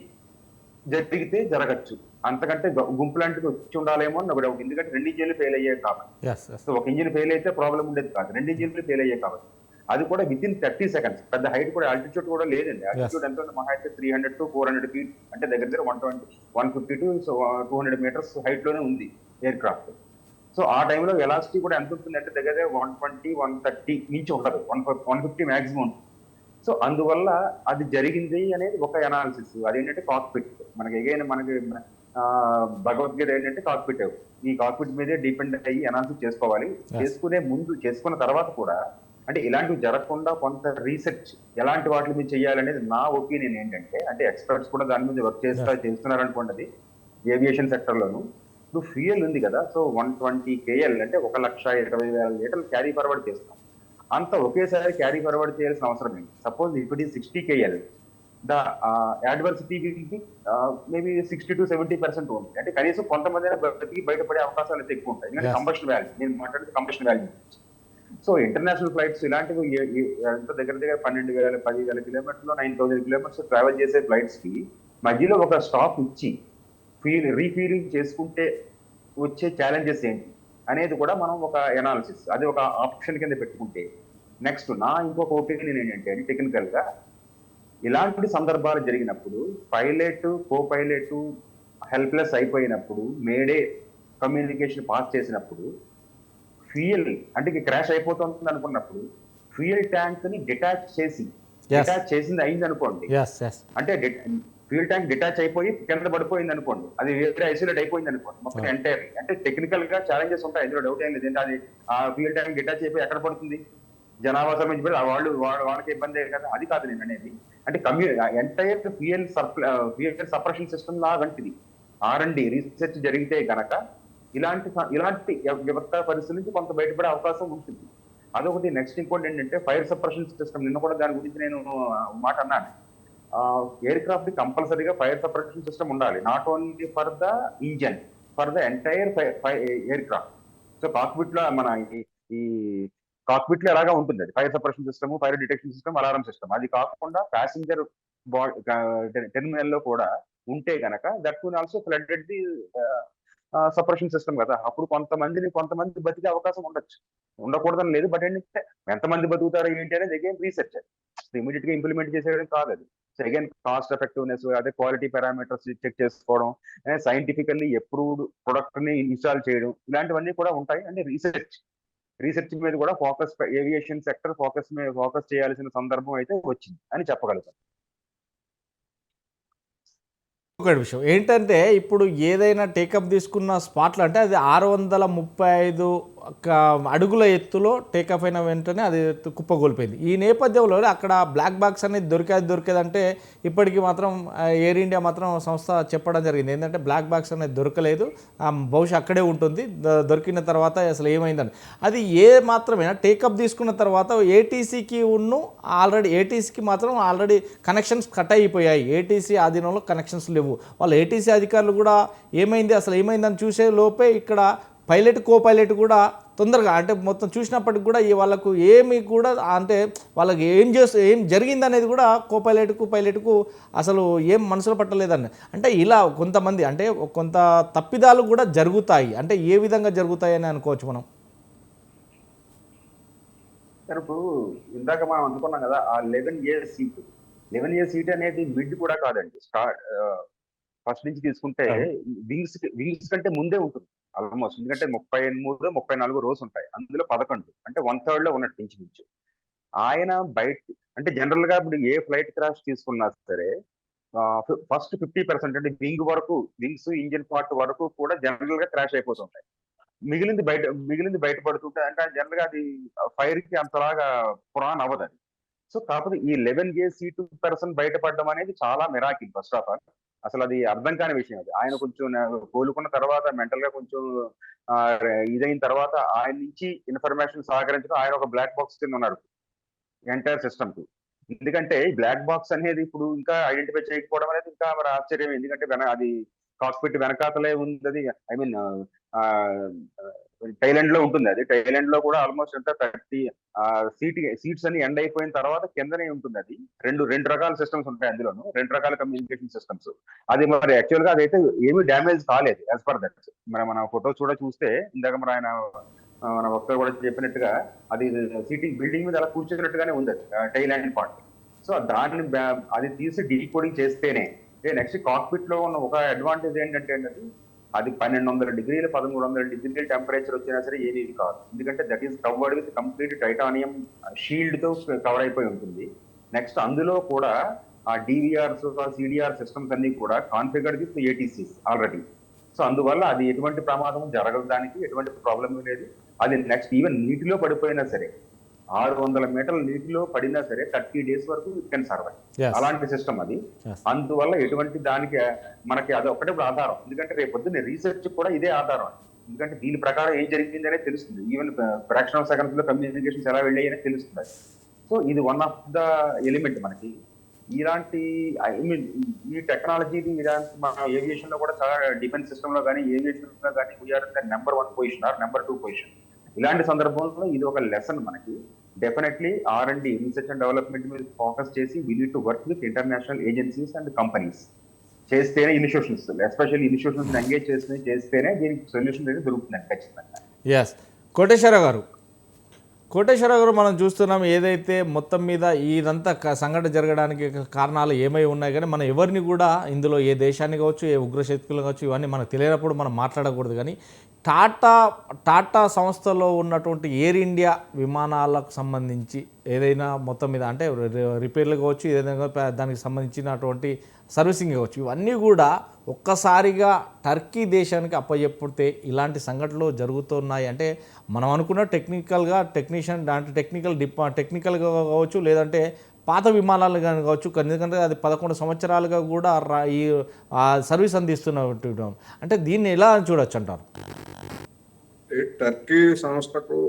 జరిగితే జరగచ్చు, అంతకంటే గుంపు లాంటిది వచ్చి ఉండాలేమో అని ఒకటి. ఎందుకంటే 2 ఇంజిన్లు ఫెయిల్ అయ్యాయి కాబట్టి. సో ఒక ఇంజిన్ ఫెయిల్ అయితే ప్రాబ్లం ఉండేది కాదు, 2 ఇంజిన్లు ఫెయిల్ అయ్యాయి కాబట్టి. అది కూడా విత్ ఇన్ 30 seconds. పెద్ద హైట్ కూడా ఆల్టిట్యూడ్ కూడా లేదండి. ఆల్టిట్యూడ్ ఎంత మహా అయితే 300 to 400 feet, అంటే దగ్గర 150 to 200 meters హైట్ లోనే ఉంది ఎయిర్ క్రాఫ్ట్. సో ఆ టైంలో వెలాసిటీ కూడా ఎంత ఉంటుంది అంటే దగ్గర 120, 130 నుంచి ఉండదు, 150 మాక్సిమం. సో అందువల్ల అది జరిగింది అనేది ఒక అనాలిసిస్. అదేంటంటే కాక్పిట్. మనకి ఎగైన్ మనకి భగవద్గీత ఏంటంటే కాక్పిట్. ఈ కాక్పిట్ మీదే డిపెండ్ అయ్యి అనాలిసిస్ చేసుకోవాలి. చేసుకునే ముందు, చేసుకున్న తర్వాత కూడా అంటే ఇలాంటివి జరగకుండా కొంత రీసెర్చ్ ఎలాంటి వాటి మీద చేయాలనేది నా ఒపీనియన్. ఏంటంటే అంటే ఎక్స్పర్ట్స్ కూడా దాని మీద వర్క్ చేస్తున్నారు అనుకోండి ఏవియేషన్ సెక్టర్ లోను. ఇప్పుడు ఫ్యూయల్ ఉంది కదా, సో 120 KL అంటే 1,20,000 లీటర్లు క్యారీ ఫార్వర్డ్ చేస్తాం. అంత ఒకేసారి క్యారీ ఫార్వర్డ్ చేయాల్సిన అవసరం ఏంటి? Suppose if it is 60 KL, the adversity will be maybe 60 to 70% ఉంది. అంటే కనీసం కొంతమంది బతికి బయటపడే అవకాశాలు అయితే ఎక్కువ ఉంటాయి. ఎందుకంటే కంబషన్ వాల్యూ, నేను మాట్లాడితే combustion value. So international flights ఇలాంటివి ఎంత దగ్గర 12,000, 10,000 కిలోమీటర్లు, 9,000 కిలోమీటర్స్ ట్రావెల్ చేసే ఫ్లైట్స్ కి మధ్యలో ఒక స్టాప్ ఇచ్చి రీఫీలింగ్ చేసుకుంటే వచ్చే ఛాలెంజెస్ ఏంటి అనేది కూడా మనం ఒక ఎనాలిసిస్, అది ఒక ఆప్షన్ కింద పెట్టుకుంటే. నెక్స్ట్ నా ఇంకొక ఒపీనియన్ ఏంటంటే టెక్నికల్ గా ఇలాంటి సందర్భాలు జరిగినప్పుడు పైలట్, కో పైలట్ హెల్ప్లెస్ అయిపోయినప్పుడు, మేడే కమ్యూనికేషన్ పాస్ చేసినప్పుడు, ఫ్యూయల్ అంటే క్రాష్ అయిపోతుంది అనుకున్నప్పుడు ఫ్యూయల్ ట్యాంక్ ని డిటాచ్ చేసింది అయింది అనుకోండి. అంటే ఫ్యూయల్ ట్యాంక్ డిటాచ్ అయిపోయి కింద పడిపోయింది అనుకోండి, అది వేరే ఐసోలేట్ అయిపోయింది అనుకోండి మొత్తం ఎంటైర్. అంటే టెక్నికల్ గా ఛాలెంజెస్ ఉంటాయి, ఇందులో డౌట్ ఏం లేదు. అది ఆ ఫ్యూయల్ ట్యాంక్ డిటాచ్ అయిపోయి ఎక్కడ పడుతుంది? జనాభా సంబంధించి వాళ్ళకి ఇబ్బందే కదా. అది కాదు నేను అనేది. అంటే ఎంటైర్ ఫ్యూయల్ సపరేషన్ సిస్టమ్ లాగంటిది. R&D రీసెర్చ్ జరిగితే గనక ఇలాంటి వ్యవస్థ పరిస్థితి నుంచి కొంత బయటపడే అవకాశం ఉంటుంది. అదొకటి. నెక్స్ట్ ఇంకోటి ఏంటంటే ఫైర్ సపరేషన్ సిస్టమ్. నిన్న కూడా దాని గురించి నేను మాట అన్నాను. ఎయిర్ క్రాఫ్ట్ కి కంపల్సరీగా ఫైర్ సపరేషన్ సిస్టమ్ ఉండాలి, not only for the engine, for the entire air craft. So cockpit లో మన ఈ కాక్పిట్ లో ఎలాగా ఉంటుంది అది fire separation system, fire detection system, alarm system. అది కాకుండా ప్యాసింజర్ టెర్మినల్ లో కూడా ఉంటే గనక that will also flooded the separation system కదా. అప్పుడు కొంతమంది బతికే అవకాశం ఉండొచ్చు, ఉండకూడదని లేదు. బట్ ఏంటంటే ఎంతమంది బతుకుతారో ఏంటి అనేది అగైన్ రీసెర్చ్. ఇమీడియట్ గా ఇంప్లిమెంట్ చేసేయడం కాదు అది. సో అగైన్ కాస్ట్ ఎఫెక్టివ్నెస్, అదే క్వాలిటీ పారామీటర్స్ చెక్ చేసుకోవడం, సైంటిఫికల్లీ అప్రూవ్డ్ ప్రొడక్ట్ ని ఇన్స్టాల్ చేయడం, ఇలాంటివన్నీ కూడా ఉంటాయి. అంటే రీసెర్చ్ మీద కూడా ఏవియేషన్ సెక్టర్ ఫోకస్ చేయాల్సిన సందర్భం అయితే వచ్చింది అని చెప్పగలుగుతాం. ఒకటి విషయం ఏంటంటే ఇప్పుడు ఏదైనా టేకప్ తీసుకున్న స్పాట్లో అంటే అది 635 అడుగుల ఎత్తులో టేకప్ అయిన వెంటనే అది కుప్పగోల్పోయింది. ఈ నేపథ్యంలో అక్కడ బ్లాక్ బాక్స్ అనేది దొరికేదంటే ఇప్పటికీ మాత్రం ఎయిర్ ఇండియా మాత్రం సంస్థ చెప్పడం జరిగింది ఏంటంటే బ్లాక్ బాక్స్ అనేది దొరకలేదు, బహుశా అక్కడే ఉంటుంది, దొరికిన తర్వాత అసలు ఏమైందని. అది మాత్రమేనా టేకప్ తీసుకున్న తర్వాత ఏటీసీకి ఏటీసీకి మాత్రం ఆల్రెడీ కనెక్షన్స్ కట్ అయిపోయాయి, ఏటీసీ ఆధీనంలో కనెక్షన్స్ లేవు. వాళ్ళు ఏటీసీ అధికారులు కూడా ఏమైందని చూసే లోపే ఇక్కడ పైలట్, కో పైలట్ కూడా తొందరగా అంటే మొత్తం చూసినప్పటికి కూడా వాళ్ళకు ఏమి కూడా అంటే వాళ్ళకి ఏం జరిగింది అనేది కూడా కో పైలట్కు అసలు ఏం మనసులో పట్టలేదండి. అంటే ఇలా కొంతమంది అంటే కొంత తప్పిదాలు కూడా జరుగుతాయి. అంటే ఏ విధంగా జరుగుతాయి అని అనుకోవచ్చు మనం. ఇప్పుడు ఇందాక మనం అనుకున్నాం కదా ఆ 11A సీట్ అనేది మిడ్ కూడా కాదండి. ఫస్ట్ నుంచి తీసుకుంటే వింగ్స్ కంటే ముందే ఉంటుంది ఆల్మోస్ట్. ఎందుకంటే 33, 34 రోస్ ఉంటాయి, అందులో 11 అంటే 1/3 లో ఉన్నట్టు ఇంచుమించు. ఆయన బయట అంటే జనరల్ గా ఇప్పుడు ఏ ఫ్లైట్ క్రాష్ తీసుకున్నా సరే ఫస్ట్ 50% అంటే వింగ్స్ ఇంజిన్ పార్ట్ వరకు కూడా జనరల్ గా క్రాష్ అయిపోతుంటాయి. మిగిలింది బయటపడుతుంటే అంటే జనరల్ గా అది ఫైర్ కి అంతలాగా పురాన్ అవ్వదు అది. సో కాకపోతే ఈ 11A సీట్ బయటపడడం అనేది చాలా మిరాకిల్. ఫస్ట్ ఆఫ్ ఆల్ అసలు అది అర్థం కాని విషయం. అది ఆయన కొంచెం కోలుకున్న తర్వాత మెంటల్ గా కొంచెం ఇదైన తర్వాత ఆయన నుంచి ఇన్ఫర్మేషన్ సహకరించడం, ఆయన ఒక బ్లాక్ బాక్స్ కింద ఉన్నాడు ఎంటైర్ సిస్టమ్ కి. ఎందుకంటే బ్లాక్ బాక్స్ అనేది ఇప్పుడు ఇంకా ఐడెంటిఫై చేయకపోవడం అనేది ఇంకా మరి ఆశ్చర్యం. ఎందుకంటే అది కాక్పిట్ వెనకాతలే ఉంది. అది ఐ మీన్ థైలాండ్ లో ఉంటుంది. అది థైలాండ్ లో కూడా ఆల్మోస్ట్ ఎంత 30 సీట్స్ అని ఎండ్ అయిపోయిన తర్వాత కిందనే ఉంటుంది. అది రెండు రకాల సిస్టమ్స్ ఉంటాయి, అందులోను 2 రకాల కమ్యూనికేషన్ సిస్టమ్స్. అది మరి యాక్చువల్ గా అదైతే ఏమీ డ్యామేజ్ కాలేదు యాజ్ పర్ దట్. మన ఫొటోస్ కూడా చూస్తే ఇందాక మరి మన వక్త కూడా చెప్పినట్టుగా అది సీటింగ్ బిల్డింగ్ మీద అలా కూర్చున్నట్టుగానే ఉంది అది థైలాండ్ పార్ట్. సో దాన్ని అది తీసి డీకోడింగ్ చేస్తేనే నెక్స్ట్ కాక్పిట్ లో ఉన్న ఒక అడ్వాంటేజ్ ఏంటంటే అది అది 1200 డిగ్రీలు 1300 డిగ్రీల టెంపరేచర్ వచ్చినా సరే ఏమీ కాదు. ఎందుకంటే that is covered with complete titanium shield తో కవర్ అయిపోయి ఉంటుంది. నెక్స్ట్ అందులో కూడా ఆ డివిఆర్స్ సిడిఆర్ సిస్టమ్స్ అన్ని కూడా కాన్ఫిగర్డ్ విత్ ఏటీసీస్ ఆల్రెడీ. సో అందువల్ల అది ఎటువంటి ప్రమాదం జరగదు, దానికి ఎటువంటి ప్రాబ్లం లేదు. అది నెక్స్ట్ ఈవెన్ నీటిలో పడిపోయినా సరే 600 మీటర్ల నీటిలో పడినా సరే 30 days వరకు ఇట్ కెన్ సర్వైవ్. Yes. అలాంటి సిస్టమ్ అది. Yes. అందువల్ల ఎటువంటి దానికి మనకి అది ఒక్కటే ఆధారం. ఎందుకంటే రేపు పొద్దున్న రీసెర్చ్ కూడా ఇదే ఆధారం. ఎందుకంటే దీని ప్రకారం ఏం జరిగింది అనేది తెలుస్తుంది. ఈవెన్ ఫ్రాక్షన్ ఆఫ్ సెకండ్స్ లో కమ్యూనికేషన్స్ ఎలా వెళ్ళాయి అనేది తెలుస్తుంది. సో ఇది వన్ ఆఫ్ ద ఎలిమెంట్ మనకి. ఇలాంటి ఐ మీన్ ఈ టెక్నాలజీ ఇలాంటి మన ఏవియేషన్ లో కూడా చాలా డిఫెన్స్ సిస్టమ్ లో కానీ ఏవియేషన్ లో కానీ we are number 1 position or number 2 position. ఇలాంటి సందర్భంలో ఇది ఒక లెసన్ మనకి. Definitely R&D research and development మీద ఫోకస్ చేసి we need to work with international agencies and companies చేస్తేనే, ఇన్స్టిట్యూషన్స్ ఎస్పెషల్లీ ఇన్స్టిట్యూషన్స్ ఎంగేజ్ చేస్తేనే దీనికి సొల్యూషన్ అనేది దొరుకుతుందండి ఖచ్చితంగా. ఎస్. కోటేశ్వరరావు గారు మనం చూస్తున్నాం ఏదైతే మొత్తం మీద ఇదంతా సంఘటన జరగడానికి కారణాలు ఏమై ఉన్నాయి, కానీ మనం ఎవరిని కూడా ఇందులో ఏ దేశాన్ని కావచ్చు ఏ ఉగ్రశక్తులు కావచ్చు ఇవన్నీ మనకు తెలియనప్పుడు మనం మాట్లాడకూడదు. కానీ టాటా సంస్థలో ఉన్నటువంటి ఎయిర్ ఇండియా విమానాలకు సంబంధించి ఏదైనా మొత్తం మీద అంటే రిపేర్లు కావచ్చు, ఏదైనా దానికి సంబంధించినటువంటి సర్వీసింగ్ కావచ్చు, ఇవన్నీ కూడా ఒక్కసారిగా టర్కీ దేశానికి అప్పచెప్పితే ఇలాంటి సంఘటనలు జరుగుతున్నాయి. అంటే మనం అనుకున్న టెక్నికల్గా కావచ్చు, లేదంటే పాత విమానాలు కానీ కావచ్చు, ఎందుకంటే అది 11 సంవత్సరాలుగా కూడా ఈ సర్వీస్ అందిస్తున్నట్టు. అంటే దీన్ని ఎలా చూడొచ్చు అంటారు? టర్కీ సంస్థకు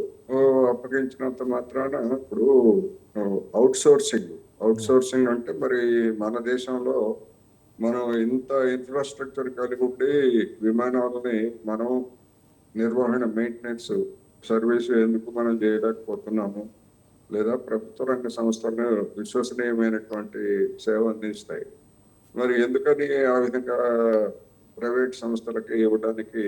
అప్పగించినంత మాత్రాన ఇప్పుడు అవుట్ సోర్సింగ్ అంటే మరి మన దేశంలో మనం ఇంత ఇన్ఫ్రాస్ట్రక్చర్ కలిగి ఉండి విమానాలని మనం నిర్వహణ మెయింటెనెన్స్ సర్వీస్ ఎందుకు మనం చేయలేకపోతున్నాము? లేదా ప్రభుత్వ రంగ సంస్థలు విశ్వసనీయమైనటువంటి సేవ అందిస్తాయి, మరి ఎందుకని ఆ విధంగా ప్రైవేట్ సంస్థలకి ఇవ్వడానికి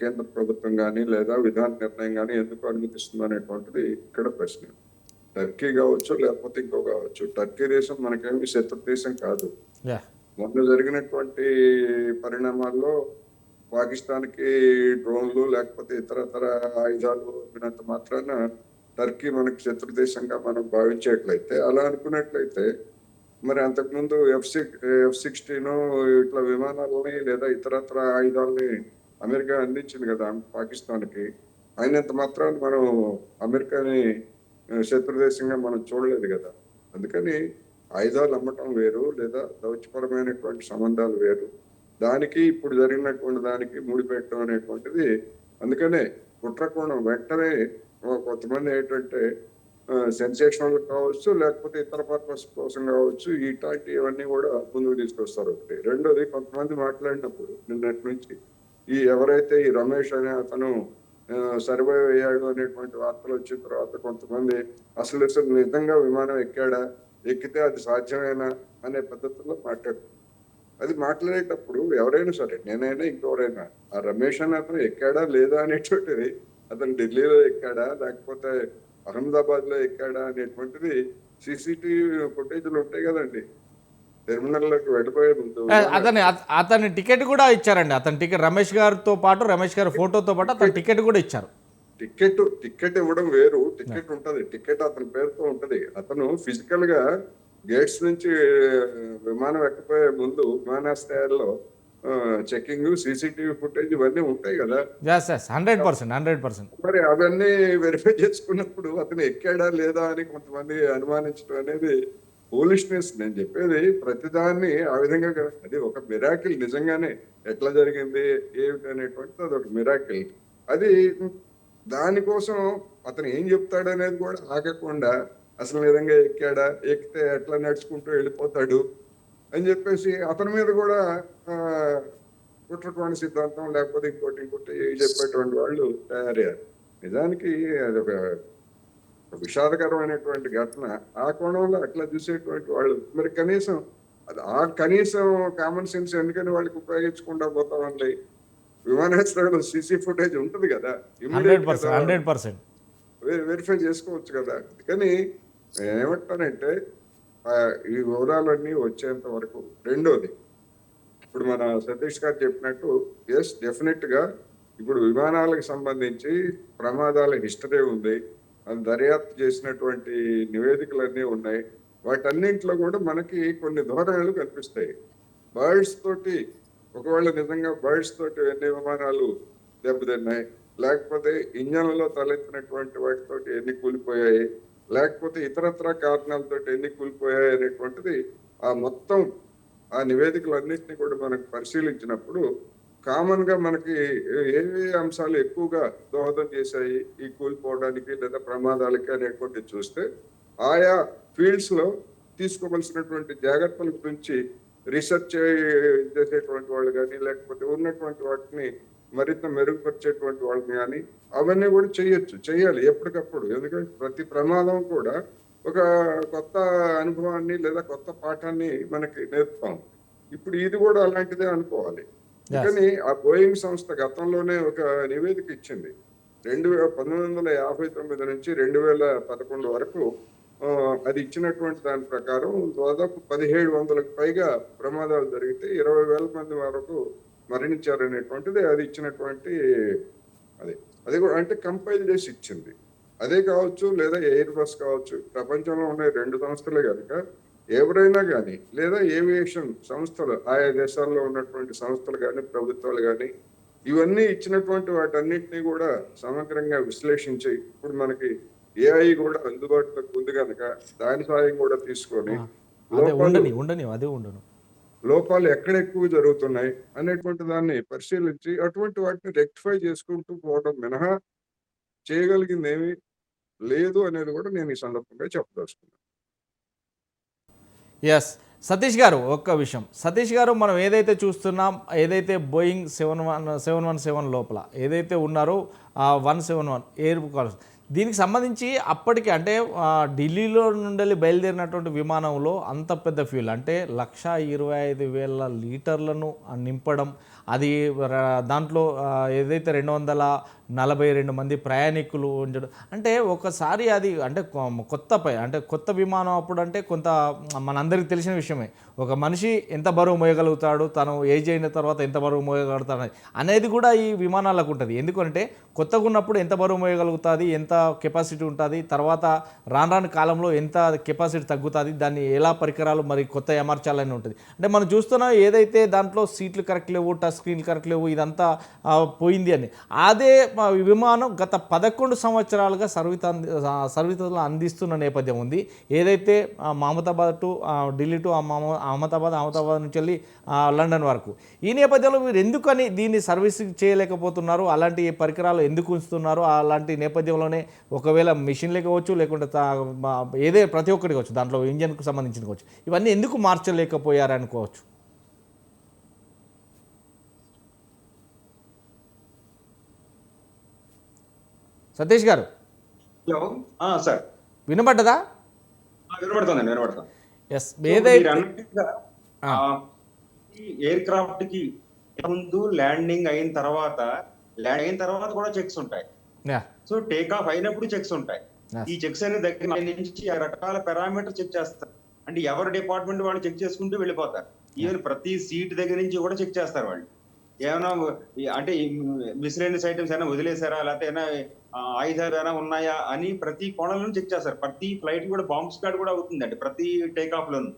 కేంద్ర ప్రభుత్వం కానీ లేదా విధాన నిర్ణయం కానీ ఎందుకు అనుమతిస్తుంది అనేటువంటిది ఇక్కడ ప్రశ్న. టర్కీ కావచ్చు లేకపోతే ఇంకో కావచ్చు, టర్కీ దేశం మనకేమి శత్రు దేశం కాదు. మొన్న జరిగినటువంటి పరిణామాల్లో పాకిస్తాన్కి డ్రోన్లు లేకపోతే ఇతరతర ఆయుధాలు ఇవ్వనంత మాత్రాన టర్కీ మనకి శత్రు దేశంగా మనం భావించేట్లయితే, అలా అనుకున్నట్లయితే మరి అంతకుముందు F-16 ఇట్లా విమానాలని లేదా ఇతరత్ర ఆయుధాలని అమెరికా అందించింది కదా పాకిస్తాన్కి. అయినంత మాత్రాన మనం అమెరికాని శత్రు దేశంగా మనం చూడలేదు కదా. అందుకని ఆయుధాలు అమ్మటం వేరు, లేదా దౌత్యపరమైనటువంటి సంబంధాలు వేరు. దానికి ఇప్పుడు జరిగినటువంటి దానికి ముడిపెట్టడం అనేటువంటిది, అందుకనే కుట్రకోణం వెంటనే కొంతమంది ఏంటంటే సెన్సేషనల్ కావచ్చు లేకపోతే ఇతర పర్పస్ కోసం కావచ్చు ఇవన్నీ కూడా ముందుకు తీసుకొస్తారు. ఒకటి. రెండోది, కొంతమంది మాట్లాడినప్పుడు నిన్నటి నుంచి ఎవరైతే ఈ రమేష్ అనే అతను సర్వైవ్ అయ్యాడు అనేటువంటి వార్తలు వచ్చిన తర్వాత కొంతమంది అసలు నిజంగా విమానం ఎక్కితే అది సాధ్యమేనా అనే పద్ధతిలో మాట్లాడుతున్నారు. అది మాట్లాడేటప్పుడు ఎవరైనా సరే, నేనైనా ఇంకెవరైనా, ఆ రమేష్ అనే అతను ఎక్కాడా లేదా అనేటువంటిది, అతను ఢిల్లీలో ఎక్కాడా లేకపోతే అహ్మదాబాద్ లో ఎక్కాడా అనేటువంటిది CCTV ఫుటేజ్లు ఉంటాయి కదండి. టెర్మినల్లోకి వెళ్ళిపోయే ముందు అతని టికెట్ కూడా ఇచ్చారండి. అతని టికెట్ రమేష్ గారితో పాటు, రమేష్ గారి ఫోటోతో పాటు అతని టికెట్ కూడా ఇచ్చారు. టికెట్ ఇవ్వడం వేరు, టికెట్ ఉంటది, టికెట్ అతని పేరుతో ఉంటది. అతను ఫిజికల్ గా గేట్స్ నుంచి విమానం ఎక్కిపోయే ముందు విమానాశ్రయాల్లో చెకింగ్, CCTV ఫుటేజ్ ఇవన్నీ ఉంటాయి కదా. 100%. మరి అవన్నీ వెరిఫై చేసుకున్నప్పుడు అతను ఎక్కాడా లేదా అని కొంతమంది అనుమానించడం అనేది ఫూలిష్నెస్. నేను చెప్పేది ప్రతిదాన్ని ఆ విధంగా అది ఒక మిరాకిల్. నిజంగానే ఎట్లా జరిగింది ఏమిటి అనేటువంటిది అది ఒక మిరాకిల్. అది దానికోసం అతను ఏం చెప్తాడు అనేది కూడా ఆగకుండా అసలు నిజంగా ఎక్కాడా, ఎక్కితే ఎట్లా నడుచుకుంటూ వెళ్ళిపోతాడు అని చెప్పేసి అతని మీద కూడా కుట్రకోణ సిద్ధాంతం లేకపోతే ఇంకోటి చెప్పేటువంటి వాళ్ళు తయారయ్యారు. నిజానికి అది ఒక విషాదకరమైనటువంటి ఘటన. ఆ కోణంలో అట్లా చూసేటువంటి వాళ్ళు మరి కనీసం కామన్ సెన్స్ ఎందుకని వాళ్ళకి ఉపయోగించకుండా పోతామండి. విమానాశ్రయంలో CC ఫుటేజ్ ఉంటుంది కదా, 100%. వెరిఫై చేసుకోవచ్చు కదా. కానీ ఏమంటానంటే ఈ వివరాలన్నీ వచ్చేంత వరకు. రెండోది, ఇప్పుడు మన సతీష్ గారు చెప్పినట్టు ఎస్ డెఫినెట్ గా ఇప్పుడు విమానాలకు సంబంధించి ప్రమాదాల హిస్టరీ ఉంది, అది దర్యాప్తు చేసినటువంటి నివేదికలన్నీ ఉన్నాయి. వాటన్నింటిలో కూడా మనకి కొన్ని ధోరణులు కనిపిస్తాయి. బర్డ్స్ తోటి ఒకవేళ నిజంగా బర్డ్స్ తోటి ఎన్ని విమానాలు దెబ్బతిన్నాయి, లేకపోతే ఇంజన్లలో తలెత్తినటువంటి వాటితోటి ఎన్ని కూలిపోయాయి, లేకపోతే ఇతరత్ర కారణాలతోటి ఎన్ని కూలిపోయాయి అనేటువంటిది ఆ మొత్తం ఆ నివేదికలన్నింటినీ కూడా మనకు పరిశీలించినప్పుడు కామన్ గా మనకి ఏ అంశాలు ఎక్కువగా దోహదం చేశాయి ఈ కూలిపోవడానికి లేదా ప్రమాదాలకి అనేటువంటి చూస్తే ఆయా ఫీల్డ్స్ లో తీసుకోవలసినటువంటి జాగ్రత్తల గురించి రీసెర్చ్ చేసేటువంటి వాళ్ళు కానీ, లేకపోతే ఉన్నటువంటి వాటిని మరింత మెరుగుపరిచేటువంటి వాళ్ళని కానీ అవన్నీ కూడా చేయాలి ఎప్పటికప్పుడు. ఎందుకంటే ప్రతి ప్రమాదం కూడా ఒక కొత్త అనుభవాన్ని లేదా కొత్త పాఠాన్ని మనకి నేర్పుతాం. ఇప్పుడు ఇది కూడా అలాంటిదే అనుకోవాలి. కానీ ఆ బోయింగ్ సంస్థ గతంలోనే ఒక నివేదిక ఇచ్చింది. 1959 నుంచి 2011 వరకు అది ఇచ్చినటువంటి దాని ప్రకారం దాదాపు 1700కు పైగా ప్రమాదాలు జరిగితే 20,000 మంది వరకు మరణించారనేటువంటిది అది ఇచ్చినటువంటి అది అది కూడా అంటే కంపైల్ చేసి ఇచ్చింది. అదే కావచ్చు లేదా ఎయిర్ బస్ కావచ్చు, ప్రపంచంలో ఉన్న 2 సంస్థలే కనుక ఎవరైనా కానీ లేదా ఏవియేషన్ సంస్థలు ఆయా దేశాల్లో ఉన్నటువంటి సంస్థలు కానీ ప్రభుత్వాలు కానీ ఇవన్నీ ఇచ్చినటువంటి వాటన్నిటిని కూడా సమగ్రంగా విశ్లేషించి ఇప్పుడు మనకి ఏఐ కూడా అందుబాటులోకి ఉంది కనుక దాని సాయం కూడా తీసుకొని లోపాలు ఎక్కడ ఎక్కువ జరుగుతున్నాయి అనేటువంటి దాన్ని పరిశీలించి అటువంటి వాటిని రెక్టిఫై చేసుకుంటూ పోవడం మినహా చేయగలిగింది ఏమీ లేదు అనేది కూడా నేను ఈ సందర్భంగా చెప్పదలుచుకున్నాను. ఎస్ సతీష్ గారు, ఒక్క విషయం సతీష్ గారు, మనం ఏదైతే చూస్తున్నాం, ఏదైతే బోయింగ్ 717 లోపల ఏదైతే ఉన్నారో 171 ఎయిర్ కాల్స్, దీనికి సంబంధించి అప్పటికి అంటే ఢిల్లీలో నుండి బయలుదేరినటువంటి విమానంలో అంత పెద్ద ఫ్యూల్ అంటే 125,000 లీటర్లను నింపడం, అది దాంట్లో ఏదైతే 242 మంది ప్రయాణికులు ఉంచడం అంటే ఒకసారి అది అంటే కొత్త విమానం అప్పుడు అంటే కొంత మనందరికీ తెలిసిన విషయమే. ఒక మనిషి ఎంత బరువు మోయగలుగుతాడు, తను ఏజ్ అయిన తర్వాత ఎంత బరువు మోయగలుగుతాడు అనేది కూడా ఈ విమానాలకు ఉంటుంది. ఎందుకంటే కొత్తగా ఉన్నప్పుడు ఎంత బరువు మోయగలుగుతుంది, ఎంత కెపాసిటీ ఉంటుంది, తర్వాత రాను కాలంలో ఎంత కెపాసిటీ తగ్గుతుంది, దాన్ని ఎలా పరికరాలు మరి కొత్త అమర్చాలని ఉంటుంది. అంటే మనం చూస్తున్నాం ఏదైతే దాంట్లో సీట్లు కరెక్ట్ లేవు, టచ్ స్క్రీన్లు కరెక్ట్ లేవు, ఇదంతా పోయింది అని. అదే విమానం గత 11 సంవత్సరాలుగా సర్వీసులు అందిస్తున్న నేపథ్యం ఉంది. ఏదైతే మహమ్మదాబాద్ టు ఢిల్లీ టు అహ్మదాబాద్ నుంచి వెళ్ళి లండన్ వరకు. ఈ నేపథ్యంలో మీరు ఎందుకని దీన్ని సర్వీసింగ్ చేయలేకపోతున్నారు, అలాంటి పరికరాలు ఎందుకు ఉంచుతున్నారు? అలాంటి నేపథ్యంలోనే ఒకవేళ మిషన్లే కావచ్చు, లేకుంటే ప్రతి ఒక్కటి కావచ్చు, దాంట్లో ఇంజన్కు సంబంధించిన కావచ్చు, ఇవన్నీ ఎందుకు మార్చలేకపోయారనుకోవచ్చు? సతీష్ గారు, హలో సార్, వినబడ్డదా? వినబడుతుంది. ఎస్, ఏదైతే ఎయిర్ క్రాఫ్ట్ కి ముందు ల్యాండింగ్ అయిన తర్వాత కూడా చెక్స్ ఉంటాయి. సో టేక్ ఆఫ్ అయినప్పుడు చెక్స్ ఉంటాయి. ఈ చెక్స్ అనేది దగ్గర నుంచి రకాల పారామీటర్ చెక్ చేస్తారు. అంటే ఎవరి డిపార్ట్మెంట్ వాళ్ళు చెక్ చేసుకుంటూ వెళ్ళిపోతారు. ఈవెన్ ప్రతి సీట్ దగ్గర నుంచి కూడా చెక్ చేస్తారు వాళ్ళు. ఏమైనా అంటే మిస్లేనియస్ ఐటమ్స్ ఏమైనా వదిలేసారా, లేకపోతే ఏమైనా ఆయుధాలు ఏమైనా ఉన్నాయా అని ప్రతి కోణంలో చెక్ చేస్తారు. ప్రతి ఫ్లైట్ కూడా బాంబ్ స్క్వాడ్ కూడా అవుతుంది, అంటే ప్రతి టేక్ ఆఫ్ లోను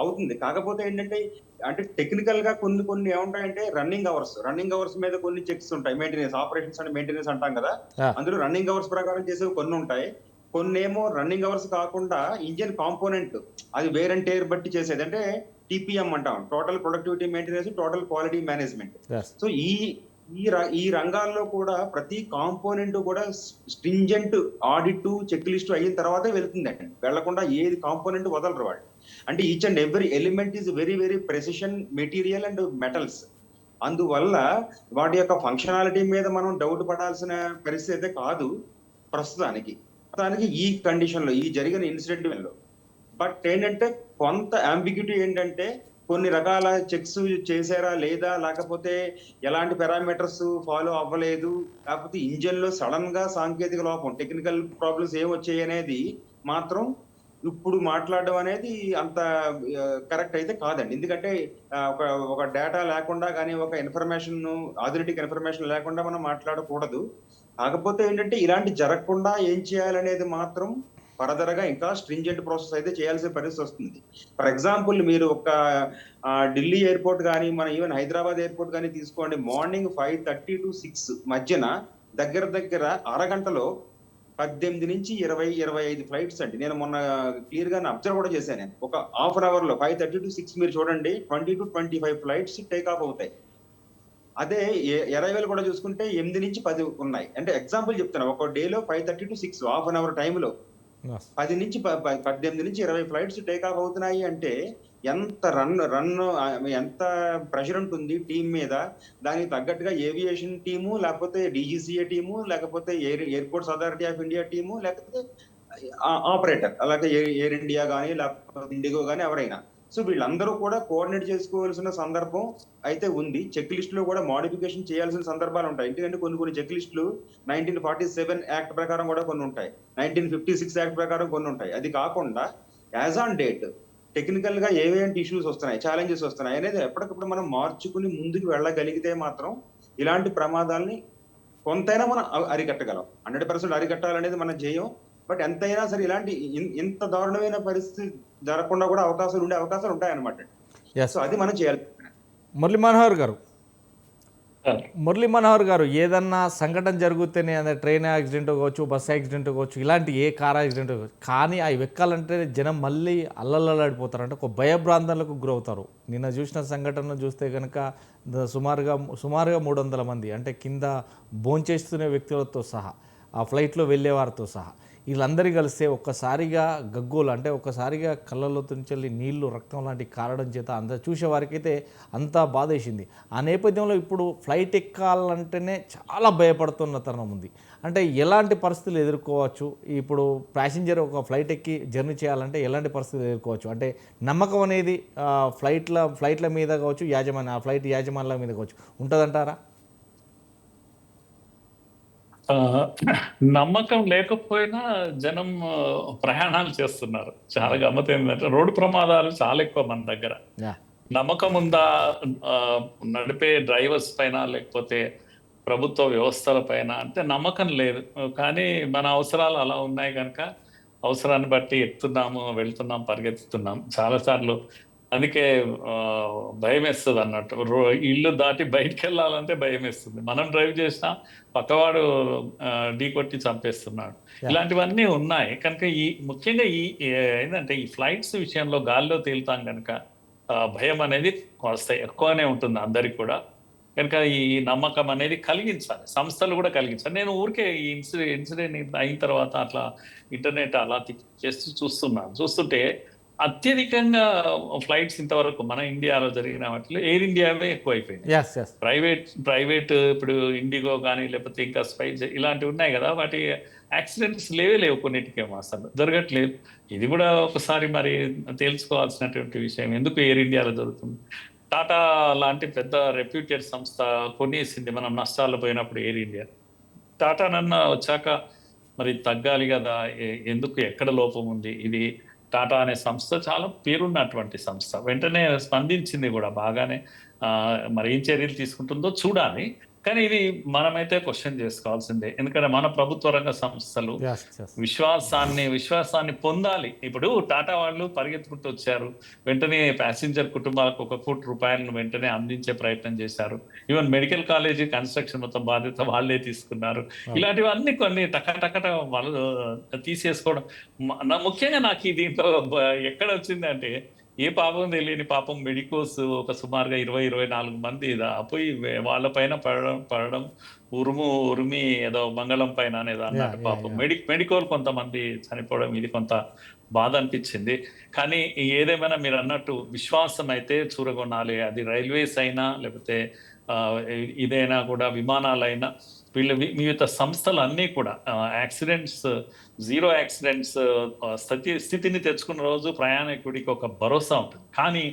అవుతుంది. కాకపోతే ఏంటంటే అంటే టెక్నికల్ గా కొన్ని ఏముంటాయంటే రన్నింగ్ అవర్స్ మీద కొన్ని చెక్స్ ఉంటాయి. మెయింటెనెన్స్ ఆపరేషన్స్ అంటే మెయింటెనెన్స్ అంటాం కదా, అందులో రన్నింగ్ అవర్స్ ప్రకారం చేసేవి కొన్ని ఉంటాయి. కొన్ని ఏమో రన్నింగ్ అవర్స్ కాకుండా ఇంజిన్ కాంపోనెంట్ అది వేర్ అండ్ టేర్ బట్టి చేసేది, అంటే టిపిఎం అంటాం, total productivity maintenance, total quality management. So ఈ రంగాల్లో కూడా ప్రతి కాంపోనెంట్ కూడా స్ట్రింజెంట్ ఆడిట్ చెక్ లిస్ట్ అయిన తర్వాతే వెళ్తుందండి. వెళ్లకుండా ఏది కాంపోనెంట్ వదలరు వాళ్ళు. అంటే each and every element is very very precision material and metals. అందువల్ల వాటి యొక్క ఫంక్షనాలిటీ మీద మనం డౌట్ పడాల్సిన పరిస్థితి అయితే కాదు ప్రస్తుతానికి ఈ కండిషన్ లో, ఈ జరిగిన ఇన్సిడెంట్ లో. బట్ ఏంటంటే కొంత అంబిగ్యూటీ ఏంటంటే కొన్ని రకాల చెక్స్ చేశారా లేదా, లేకపోతే ఎలాంటి పారామీటర్స్ ఫాలో అవ్వలేదు, లేకపోతే ఇంజన్ లో సడన్ గా సాంకేతిక లోపం, టెక్నికల్ ప్రాబ్లమ్స్ ఏమొచ్చాయి అనేది మాత్రం ఇప్పుడు మాట్లాడడం అనేది అంత కరెక్ట్ అయితే కాదండి. ఎందుకంటే ఒక ఒక డేటా లేకుండా కానీ, ఒక ఇన్ఫర్మేషన్, ఆథెంటిక్ ఇన్ఫర్మేషన్ లేకుండా మనం మాట్లాడకూడదు. కాకపోతే ఏంటంటే ఇలాంటి జరగకుండా ఏం చేయాలనేది మాత్రం ఫర్దర్ గా ఇంకా స్ట్రింజెంట్ ప్రాసెస్ అయితే చేయాల్సిన పరిస్థితి వస్తుంది. ఫర్ ఎగ్జాంపుల్ మీరు ఒక ఢిల్లీ ఎయిర్పోర్ట్ కానీ, మన ఈవెన్ హైదరాబాద్ ఎయిర్పోర్ట్ కానీ తీసుకోండి. మార్నింగ్ 5:30 to 6 మధ్యన దగ్గర దగ్గర అరగంటలో 18 నుంచి 20-25 ఫ్లైట్స్ అండి. నేను మొన్న క్లియర్ గా అబ్జర్వ్ కూడా చేశాను. నేను ఒక హాఫ్ అన్ అవర్ లో 5:30 to 6 మీరు చూడండి 20 to 25 ఫ్లైట్స్ టేక్ ఆఫ్ అవుతాయి. అదే అరైవల్ కూడా చూసుకుంటే 8 నుంచి 10 ఉన్నాయి. అంటే ఎగ్జాంపుల్ చెప్తాను, ఒక డేలో 5:30 to 6 హాఫ్ అన్ అవర్ టైంలో 10 నుంచి 18 నుంచి 20 ఫ్లైట్స్ టేక్ ఆఫ్ అవుతున్నాయి అంటే ఎంత ఎంత ప్రెషర్ ఉంటుంది టీం మీద. దానికి తగ్గట్టుగా ఏవియేషన్ టీము, లేకపోతే డీజీసీఏ టీము, లేకపోతే airports authority of India team, లేకపోతే ఆపరేటర్, అలాగే ఎయిర్ ఇండియా కానీ, లేకపోతే ఇండిగో కానీ, ఎవరైనా. సో వీళ్ళందరూ కూడా కోఆర్డినేట్ చేసుకోవాల్సిన సందర్భం అయితే ఉంది. చెక్ లిస్ట్ లో కూడా మోడిఫికేషన్ చేయాల్సిన సందర్భాలు ఉంటాయి. ఎందుకంటే కొన్ని చెక్ లిస్టులు 1947 యాక్ట్ ప్రకారం కూడా కొన్ని ఉంటాయి, 1956 యాక్ట్ ప్రకారం కొన్ని ఉంటాయి. అది కాకుండా యాజ్ ఆన్ డేట్ టెక్నికల్ గా ఏవేంటి ఇష్యూస్ వస్తున్నాయి, ఛాలెంజెస్ వస్తున్నాయి అనేది ఎప్పటికప్పుడు మనం మార్చుకుని ముందుకు వెళ్ళగలిగితే మాత్రం ఇలాంటి ప్రమాదాలని కొంతైనా మనం అరికట్టగలం. 100% అరికట్టాలనేది మన ధ్యేయం. బట్ ఎంతైనా సరే ఇలాంటి ఇంత దారుణమైన పరిస్థితి జరగకుండా కూడా ఉండే అవకాశాలు ఉంటాయన్నమాట. ఎస్ సో అది మనం చేయాలి. మురళీ మనోహర్ గారు, ఏదన్నా సంఘటన జరిగితేనే అదే ట్రైన్ యాక్సిడెంట్ కావచ్చు, బస్ యాక్సిడెంట్ కావచ్చు, ఇలాంటి ఏ కార్ యాక్సిడెంట్ కావచ్చు, కానీ అవి ఎక్కాలంటే జనం మళ్ళీ అల్లల్లాడిపోతారు, అంటే ఒక భయభ్రాంతాలకు గురవుతారు. నిన్న చూసిన సంఘటన చూస్తే కనుక సుమారుగా 300 మంది, అంటే కింద భోంచేస్తున్న వ్యక్తులతో సహా, ఆ ఫ్లైట్లో వెళ్ళే వారితో సహా, వీళ్ళందరూ కలిస్తే ఒక్కసారిగా గగ్గోలు, అంటే ఒక్కసారిగా కళ్ళలో తుంచెల్లి నీళ్లు, రక్తం లాంటి కారడం చేత చూసేవారికైతే అంతా బాధేసింది. ఆ నేపథ్యంలో ఇప్పుడు ఫ్లైట్ ఎక్కాలంటేనే చాలా భయపడుతున్న తరుణం ఉంది. అంటే ఎలాంటి పరిస్థితులు ఎదుర్కోవచ్చు? ఇప్పుడు ప్యాసింజర్ ఒక ఫ్లైట్ ఎక్కి జర్నీ చేయాలంటే ఎలాంటి పరిస్థితులు ఎదుర్కోవచ్చు? అంటే నమ్మకం అనేది ఫ్లైట్ల మీద కావచ్చు, ఆ ఫ్లైట్ యాజమాన్యాల మీద కావచ్చు ఉంటుందంటారా? నమ్మకం లేకపోయినా జనం ప్రయాణాలు చేస్తున్నారు. చాలా గమ్మత్ ఏంటంటే రోడ్డు ప్రమాదాలు చాలా ఎక్కువ మన దగ్గర. నమ్మకం ఉందా నడిపే డ్రైవర్స్ పైన, లేకపోతే ప్రభుత్వ వ్యవస్థల పైన అంటే నమ్మకం లేదు. కానీ మన అవసరాలు అలా ఉన్నాయి కనుక అవసరాన్ని బట్టి ఎక్కుతున్నాము, వెళ్తున్నాం, పరిగెత్తుతున్నాం. చాలాసార్లు అందుకే భయం వేస్తుంది అన్నట్టు. ఇల్లు దాటి బయటికి వెళ్ళాలంటే భయం వేస్తుంది. మనం డ్రైవ్ చేసినా పక్కవాడు ఢీ కొట్టి చంపేస్తున్నాడు. ఇలాంటివన్నీ ఉన్నాయి కనుక ముఖ్యంగా ఏంటంటే ఈ ఫ్లైట్స్ విషయంలో గాల్లో తేలుతాం కనుక భయం అనేది వస్తాయి, ఎక్కువనే ఉంటుంది అందరికి కూడా. కనుక ఈ నమ్మకం అనేది కలిగించాలి, సంస్థలు కూడా కలిగించాలి. నేను ఊరికే ఈ ఇన్సిడెంట్ అయిన తర్వాత అట్లా ఇంటర్నెట్ అలా చూస్తుంటే అత్యధికంగా ఫ్లైట్స్ ఇంతవరకు మన ఇండియాలో జరిగిన వాటిలో ఎయిర్ ఇండియావే ఎక్కువైపోయింది. ప్రైవేట్ ఇప్పుడు ఇండిగో కానీ, లేకపోతే ఇంకా స్పైస్ ఇలాంటివి ఉన్నాయి కదా, వాటి యాక్సిడెంట్స్ లేవు, కొన్నిటికేమో అసలు జరగట్లేదు. ఇది కూడా ఒకసారి మరి తేల్చుకోవాల్సినటువంటి విషయం. ఎందుకు ఎయిర్ ఇండియాలో జరుగుతుంది? టాటా లాంటి పెద్ద రెప్యూటెడ్ సంస్థ కొనేసింది మనం నష్టాల్లో పోయినప్పుడు ఎయిర్ ఇండియా. టాటా నన్న వచ్చాక మరి తగ్గాలి కదా, ఎందుకు, ఎక్కడ లోపం ఉంది? ఇది టాటా అనే సంస్థ చాలా పేరున్నటువంటి సంస్థ, వెంటనే స్పందించింది కూడా బాగానే. మరి ఏం చర్యలు తీసుకుంటుందో చూడాలి. కానీ ఇది మనమైతే క్వశ్చన్ చేసుకోవాల్సిందే. ఎందుకంటే మన ప్రభుత్వ రంగ సంస్థలు విశ్వాసాన్ని పొందాలి. ఇప్పుడు టాటా వాళ్ళు పరిగెత్తుకుంటూ వచ్చారు, వెంటనే ప్యాసింజర్ కుటుంబాలకు 1 కోటి రూపాయలను వెంటనే అందించే ప్రయత్నం చేశారు. ఈవెన్ మెడికల్ కాలేజీ కన్స్ట్రక్షన్ మొత్తం బాధ్యత వాళ్ళే తీసుకున్నారు. ఇలాంటివన్నీ కొన్ని టకటకట వాళ్ళు తీసేసుకోవడం. ముఖ్యంగా నాకు దీంట్లో ఎక్కడ వచ్చిందంటే, ఏ పాపం తెలియని పాపం మెడికోస్ ఒక సుమారుగా 20-24 మంది పోయి వాళ్ళ పైన పడడం ఉరిమి ఏదో మంగళం పైన అనేది అన్నట్టు. పాపం మెడికోల్ కొంతమంది చనిపోవడం, ఇది కొంత బాధ అనిపించింది. కానీ ఏదేమైనా మీరు అన్నట్టు విశ్వాసం అయితే చూరగొనాలి. అది రైల్వేస్ అయినా, లేకపోతే ఇదైనా కూడా, విమానాలైనా, వివిధ సంస్థలు అన్నీ కూడా జీరో యాక్సిడెంట్స్ స్థితిని తెచ్చుకున్న రోజు ప్రయాణికుడికి ఒక భరోసా ఉంటుంది. కానీ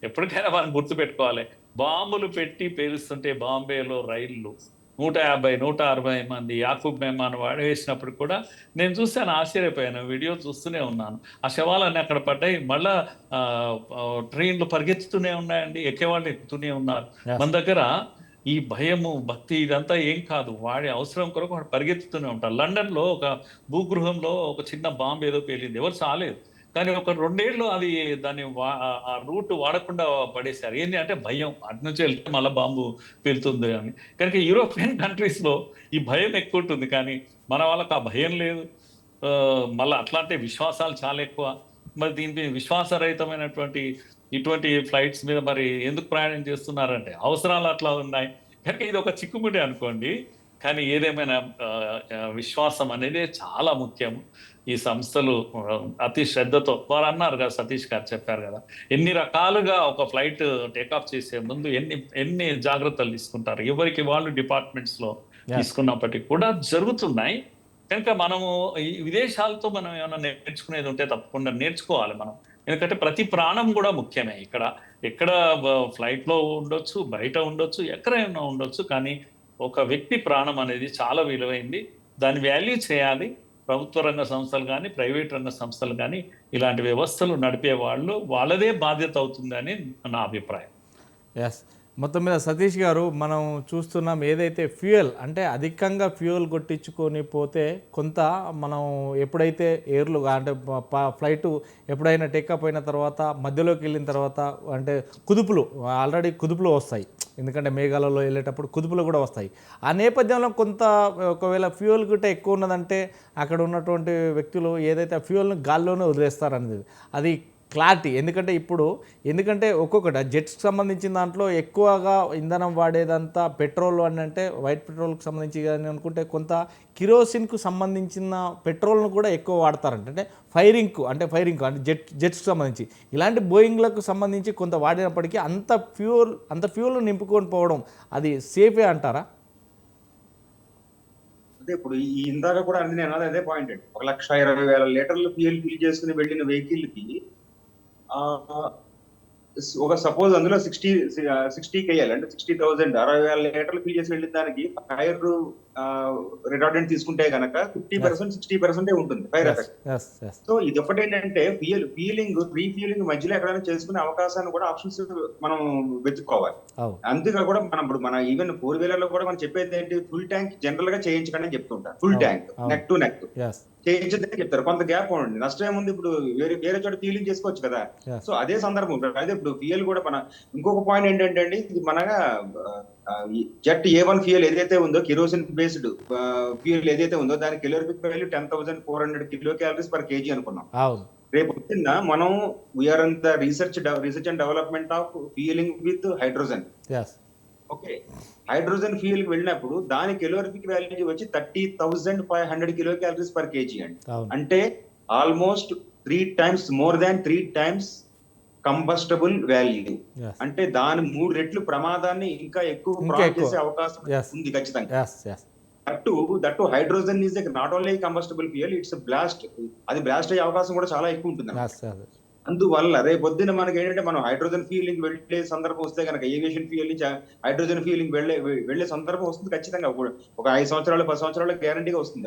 ఎప్పటికైనా మనం గుర్తుపెట్టుకోవాలి, బాంబులు పెట్టి పేలుస్తుంటే బాంబేలో రైళ్లు 150, 160 మంది యాకూబ్ మెహమాన్ వాడేసినప్పుడు కూడా నేను చూశాను, ఆశ్చర్యపోయాను. వీడియో చూస్తూనే ఉన్నాను. ఆ శవాలన్నీ అక్కడ పడ్డాయి. మళ్ళా ట్రైన్లు పరిగెత్తుతూనే ఉన్నాయండి, ఎక్కేవాళ్ళు ఎక్కుతూనే ఉన్నారు. Yes. మన దగ్గర ఈ భయము, భక్తి ఇదంతా ఏం కాదు. వాడి అవసరం కొరకు వాడు పరిగెత్తుతూనే ఉంటారు. లండన్లో ఒక భూగృహంలో ఒక చిన్న బాంబు ఏదో పేలింది, ఎవరు చాలేదు. కానీ ఒక 2 ఏళ్ళు అది దాన్ని ఆ రూట్ వాడకుండా పడేశారు. ఏంటి అంటే భయం, అటు నుంచి వెళ్తే మళ్ళీ బాంబు పేలుతుంది అని. కనుక యూరోపియన్ కంట్రీస్ లో ఈ భయం ఎక్కువ ఉంటుంది, కానీ మన వాళ్ళకి ఆ భయం లేదు. మళ్ళీ అట్లాంటి విశ్వాసాలు చాలా ఎక్కువ. మరి దీనికి విశ్వాసరహితమైనటువంటి ఇటువంటి ఫ్లైట్స్ మీద మరి ఎందుకు ప్రయాణం చేస్తున్నారంటే అవసరాలు అట్లా ఉన్నాయి. కనుక ఇది ఒక చిక్కుముడి అనుకోండి. కానీ ఏదేమైనా విశ్వాసం అనేది చాలా ముఖ్యం. ఈ సంస్థలు అతి శ్రద్ధతో, వారు అన్నారు కదా, సతీష్ గారు చెప్పారు కదా, ఎన్ని రకాలుగా ఒక ఫ్లైట్ టేకాఫ్ చేసే ముందు ఎన్ని జాగ్రత్తలు తీసుకుంటారు. ఎవరికి వాళ్ళు డిపార్ట్మెంట్స్ లో తీసుకున్నప్పటికీ కూడా జరుగుతున్నాయి. కనుక మనము ఈ విదేశాలతో మనం ఏమైనా నేర్చుకునేది ఉంటే తప్పకుండా నేర్చుకోవాలి మనం. ఎందుకంటే ప్రతి ప్రాణం కూడా ముఖ్యమే. ఎక్కడ ఫ్లైట్ లో ఉండొచ్చు, బయట ఉండొచ్చు, ఎక్కడైనా ఉండొచ్చు, కానీ ఒక వ్యక్తి ప్రాణం అనేది చాలా విలువైంది. దాన్ని వాల్యూ చేయాలి. ప్రభుత్వ రంగ సంస్థలు కానీ, ప్రైవేట్ రంగ సంస్థలు కానీ ఇలాంటి వ్యవస్థలు నడిపే వాళ్ళదే బాధ్యత అవుతుందని నా అభిప్రాయం. ఎస్, మొత్తం మీద సతీష్ గారు, మనం చూస్తున్నాం ఏదైతే ఫ్యూయల్ అంటే అధికంగా ఫ్యూయల్ కొట్టించుకొని పోతే కొంత మనం ఎప్పుడైతే ఎయిర్లు అంటే ఫ్లైట్ ఎప్పుడైనా టేకప్ అయిన తర్వాత మధ్యలోకి వెళ్ళిన తర్వాత అంటే ఆల్రెడీ కుదుపులు వస్తాయి, ఎందుకంటే మేఘాలలో వెళ్ళేటప్పుడు కుదుపులు కూడా వస్తాయి. ఆ నేపథ్యంలో కొంత ఒకవేళ ఫ్యూయల్ గిట్ట ఎక్కువ ఉన్నదంటే అక్కడ ఉన్నటువంటి వ్యక్తులు ఏదైతే ఆ ఫ్యూయల్ని గాల్లోనే వదిలేస్తారనేది అది క్లారిటీ. ఎందుకంటే ఒక్కొక్కటి జెట్స్కి సంబంధించిన దాంట్లో ఎక్కువగా ఇంధనం వాడేదంతా పెట్రోల్ అని అంటే వైట్ పెట్రోల్కి సంబంధించి కానీ అనుకుంటే కొంత కిరోసిన్కు సంబంధించిన పెట్రోల్ను కూడా ఎక్కువ వాడతారంట. అంటే ఫైరింగ్ అంటే జెట్స్కి సంబంధించి ఇలాంటి బోయింగ్లకు సంబంధించి కొంత వాడినప్పటికీ అంత ఫ్యూల్ నింపుకొని పోవడం అది సేఫే అంటారా? అంటే ఇప్పుడు ఈ ఇందాక కూడా అంది నేను అదే పాయింట్ అండి. 1,20,000 లీటర్లు ఫ్యూయల్ ఫిల్ చేసుకుని వెళ్ళిన వెహికల్ కి ఒక సపోజ్ అందులో 60 కేఎల్ అంటే 60,000 60,000 లీటర్లు ఫిల్ చేసి వెళ్ళిన దానికి ఫైర్ రిటార్డెంట్ తీసుకుంటే కనుక 50% 60% ఉంటుంది ఫైర్ ఎఫెక్ట్. సో ఇది ఒకటి ఏంటంటే రీఫ్యూలింగ్ మధ్యలో ఎక్కడైనా చేసుకునే అవకాశాన్ని కూడా ఆప్షన్స్ మనం వెతుక్కోవాలి. అందుకే కూడా మనం ఇప్పుడు మన ఈవెన్ 4-వీలర్ లో కూడా మనం చెప్పేది ఏంటి, ఫుల్ ట్యాంక్ జనరల్ గా చేయించకండి అని చెప్తుంటారు. Full tank neck to neck చేయించదని చెప్తారు. కొంత గ్యాప్ ఉండండి, నష్టం ఏముంది, ఇప్పుడు వేరే చోట ఫీలింగ్ చేసుకోవచ్చు కదా. సో అదే సందర్భం అదే ఇప్పుడు ఫ్యూయల్ కూడా మన ఇంకొక పాయింట్ ఏంటంటే అండి, ఇది మనగా జెట్ A1 ఫ్యూయల్ ఏదైతే ఉందో, కిరోసిన్ బేస్డ్ ఫ్యూయల్ ఏదైతే ఉందో దాని calorific value 10,400 kilo calories per KG అనుకున్నాం. రేపు వచ్చిందా మనం we are in the research and development of fuelling with hydrogen. Okay, hydrogen fuel కి వెళ్ళినప్పుడు దాని కెలోరిఫిక్ వాల్యూ వచ్చి 30,500 కిలో క్యాలరీస్ పర్ కేజీ అండి. అంటే ఆల్మోస్ట్ 3 టైమ్స్ కంబస్టబుల్ వాల్యూ. అంటే దాని 3 రెట్లు ప్రమాదాన్ని ఇంకా ఎక్కువ ప్రాంట్ చేసే అవకాశం ఉంది ఖచ్చితంగా. That hydrogen is not only combustible fuel, it's blast. అది బ్లాస్ట్ అయ్యే అవకాశం కూడా చాలా ఎక్కువ ఉంటుంది. అందువల్ల రేపు పొద్దున మనకి ఏంటంటే మనం హైడ్రోజన్ ఫ్యూయలింగ్ వెళ్లే సందర్భం వస్తే కనుక ఏవియేషన్ ఫ్యూయల్ నుంచి హైడ్రోజన్ ఫ్యూయలింగ్ వెళ్లే సందర్భం వస్తుంది ఖచ్చితంగా. ఒక 5 సంవత్సరాలు 10 సంవత్సరాలు గ్యారంటీగా వస్తుంది.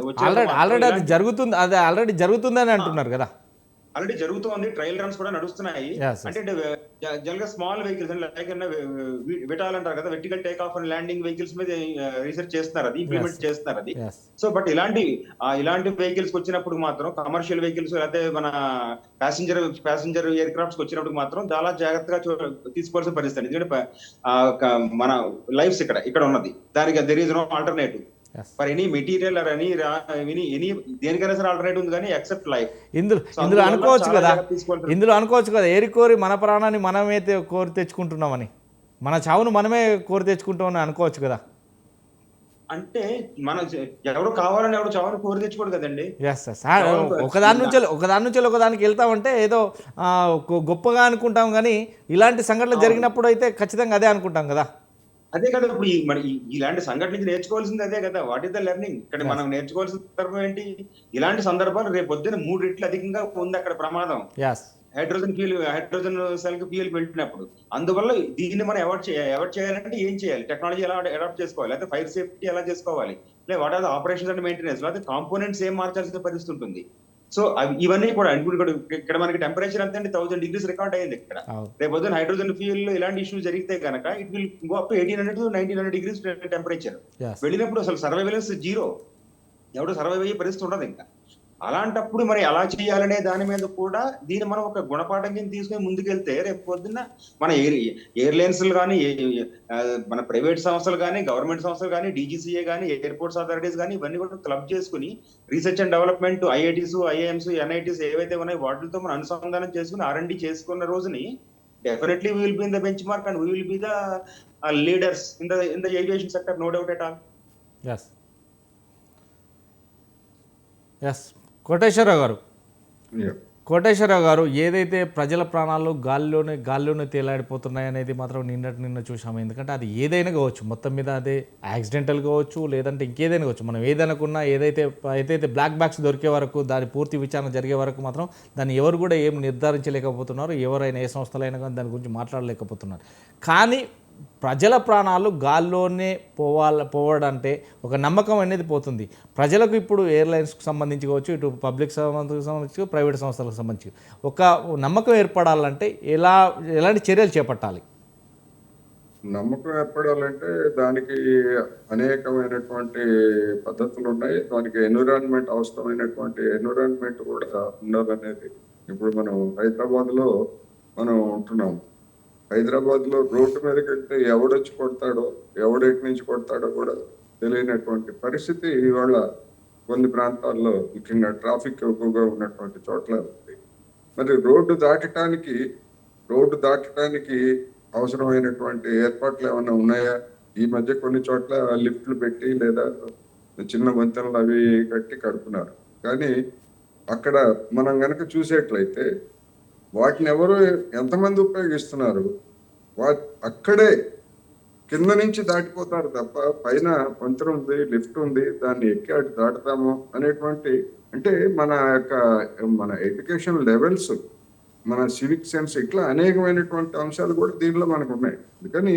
ఆల్రెడీ అది జరుగుతుంది, అది ఆల్రెడీ జరుగుతుందని అంటున్నారు కదా. ఆల్రెడీ జరుగుతోంది, ట్రయల్ రన్స్ కూడా నడుస్తున్నాయి. అంటే జనరల్ గా స్మాల్ వెహికల్స్ లైక్ విటాల్ అంటారు కదా, vertical take off and landing vehicles మీద రీసెర్చ్ చేస్తున్నారు, అది ఇంప్లిమెంట్ చేస్తున్నారు అది. సో బట్ ఇలాంటి వెహికల్స్ వచ్చినప్పుడు మాత్రం, కమర్షియల్ వెహికల్స్ లేకపోతే మన ప్యాసింజర్ ఎయిర్ క్రాఫ్ట్స్ వచ్చినప్పుడు మాత్రం చాలా జాగ్రత్తగా తీసుకోవాల్సిన పరిస్థితి. ఎందుకంటే మన లైఫ్స్ ఇక్కడ ఉన్నది, దానికి there is no alternative for any material or any దేనికైనా సరే ఆల్టర్నేటివ్ ఉంది, కానీ ఎక్సెప్ట్ లైఫ్. ఇందులో అనుకోవచ్చు కదా ఏరి కోరి మన ప్రాణాన్ని మనమే కోరి తెచ్చుకుంటున్నామని, మన చావును మనమే కోరి తెచ్చుకుంటామని అనుకోవచ్చు కదా. అంటే మనం ఎవరు కావాలని ఎవరు చావును కోరి తెచ్చుకోడు కదండి. ఒకదాని నుంచి ఒకదానికి వెళ్తామంటే ఏదో గొప్పగా అనుకుంటాం, కానీ ఇలాంటి సంఘటనలు జరిగినప్పుడు అయితే ఖచ్చితంగా అదే అనుకుంటాం కదా. అదే కదా ఇప్పుడు మన ఇలాంటి సంఘటన నుంచి నేర్చుకోవాల్సింది అదే కదా. What is the learning? ఇక్కడ మనం నేర్చుకోవాల్సిన సందర్భం ఏంటి? ఇలాంటి సందర్భాలు రేపు పొద్దున 3 రెట్లు అధికంగా ఉంది అక్కడ ప్రమాదం. హైడ్రోజన్ సెల్ కి ఫ్యూయల్ పెట్టినప్పుడు. అందువల్ల దీన్ని మనం అవాయిడ్ చేయాలంటే ఏం చేయాలి? టెక్నాలజీ ఎలా అడాప్ట్ చేసుకోవాలి? లేకపోతే ఫైర్ సేఫ్టీ ఎలా చేసుకోవాలి? What are the operations and maintenance, లేకపోతే కాంపోనెంట్స్ ఏం మార్చాల్సిన పరిస్థితి ఉంటుంది. సో ఇవన్నీ కూడా ఇక్కడ మనకి టెంపరేచర్ ఎంత అండి, 1000 degrees రికార్డ్ అయ్యింది ఇక్కడ. రేపు పొద్దున హైడ్రోజన్ ఫ్యూయల్ లో ఇలాంటి ఇష్యూస్ జరిగితే కనుక it will go up to 1800 to 1900 degrees temperature. వెళ్ళినప్పుడు అసలు సర్వైవలెన్స్ జీరో, ఎవడు సర్వైవ్ అయ్యే పరిస్థితి ఉండదు ఇంకా. అలాంటప్పుడు మరి ఎలా చేయాలనే దాని మీద కూడా దీన్ని మనం ఒక గుణపాఠం కింద తీసుకుని ముందుకెళ్తే రేపు పొద్దున్న మన ఎయిర్లైన్స్ కానీ, మన ప్రైవేట్ సంస్థలు కానీ, గవర్నమెంట్ సంస్థలు కానీ, డీజీసీఏ కానీ, ఎయిర్పోర్ట్స్ అథారిటీస్ కానీ ఇవన్నీ కూడా క్లబ్ చేసుకుని research and development, IITs, IIMs, NITs ఏవైతే ఉన్నాయో వాటితో మనం అనుసంధానం చేసుకుని R&D చేసుకున్న రోజుని definitely we will be in the benchmark and we will be the leaders in the aviation sector, no doubt at all. S Koteswararao గారు, ఏదైతే ప్రజల ప్రాణాలు గాల్లోనే తేలాడిపోతున్నాయి అనేది మాత్రం నిన్న చూసాము. ఎందుకంటే అది ఏదైనా కావచ్చు, మొత్తం మీద అదే యాక్సిడెంటల్ కావచ్చు, లేదంటే ఇంకేదైనా కావచ్చు. మనం ఏదనుకున్నా ఏదైతే బ్లాక్ బాక్స్ దొరికే వరకు, దాని పూర్తి విచారణ జరిగే వరకు మాత్రం దాన్ని ఎవరు కూడా ఏం నిర్ధారించలేకపోతున్నారు. ఎవరైనా ఏ సంస్థలైనా కానీ దాని గురించి మాట్లాడలేకపోతున్నారు. కానీ ప్రజల ప్రాణాలు గాల్లోనే పోవడంటే ఒక నమ్మకం అనేది పోతుంది. ప్రజలకు ఇప్పుడు ఎయిర్లైన్స్కి సంబంధించి కావచ్చు, ఇటు పబ్లిక్ సంబంధించి, ప్రైవేట్ సంస్థలకు సంబంధించి ఒక నమ్మకం ఏర్పడాలంటే ఎలాంటి చర్యలు చేపట్టాలి? నమ్మకం ఏర్పడాలంటే దానికి అనేకమైనటువంటి పద్ధతులు ఉన్నాయి. దానికి అవసరమైనటువంటి ఎన్విరాన్మెంట్ కూడా ఉండాలనేది. ఇప్పుడు మనం హైదరాబాద్లో మనం ఉంటున్నాం. హైదరాబాద్లో రోడ్డు మీదకి వెళ్తే ఎవడొచ్చి కొడతాడో, ఎవడెక్కడి నుంచి కొడతాడో కూడా తెలియనటువంటి పరిస్థితి ఇవాళ కొన్ని ప్రాంతాల్లో, ముఖ్యంగా ట్రాఫిక్ ఎక్కువగా ఉన్నటువంటి చోట్ల ఉంది. మరి రోడ్డు దాటడానికి అవసరమైనటువంటి ఏర్పాట్లు ఏమైనా ఉన్నాయా? ఈ మధ్య కొన్ని చోట్ల లిఫ్ట్లు పెట్టి లేదా చిన్న వంతెనలు అవి కట్టి కడుతున్నారు. కానీ అక్కడ మనం గనక చూసేట్లయితే వాటిని ఎవరు ఎంతమంది ఉపయోగిస్తున్నారు? అక్కడే కింద నుంచి దాటిపోతారు తప్ప పైన వంతెన ఉంది, లిఫ్ట్ ఉంది, దాన్ని ఎక్కి అటు దాటుతాము అనేటువంటి, అంటే మన ఎడ్యుకేషన్ లెవెల్స్, మన సివిక్ సెన్స్, ఇట్లా అనేకమైనటువంటి అంశాలు కూడా దీనిలో మనకు ఉన్నాయి. అందుకని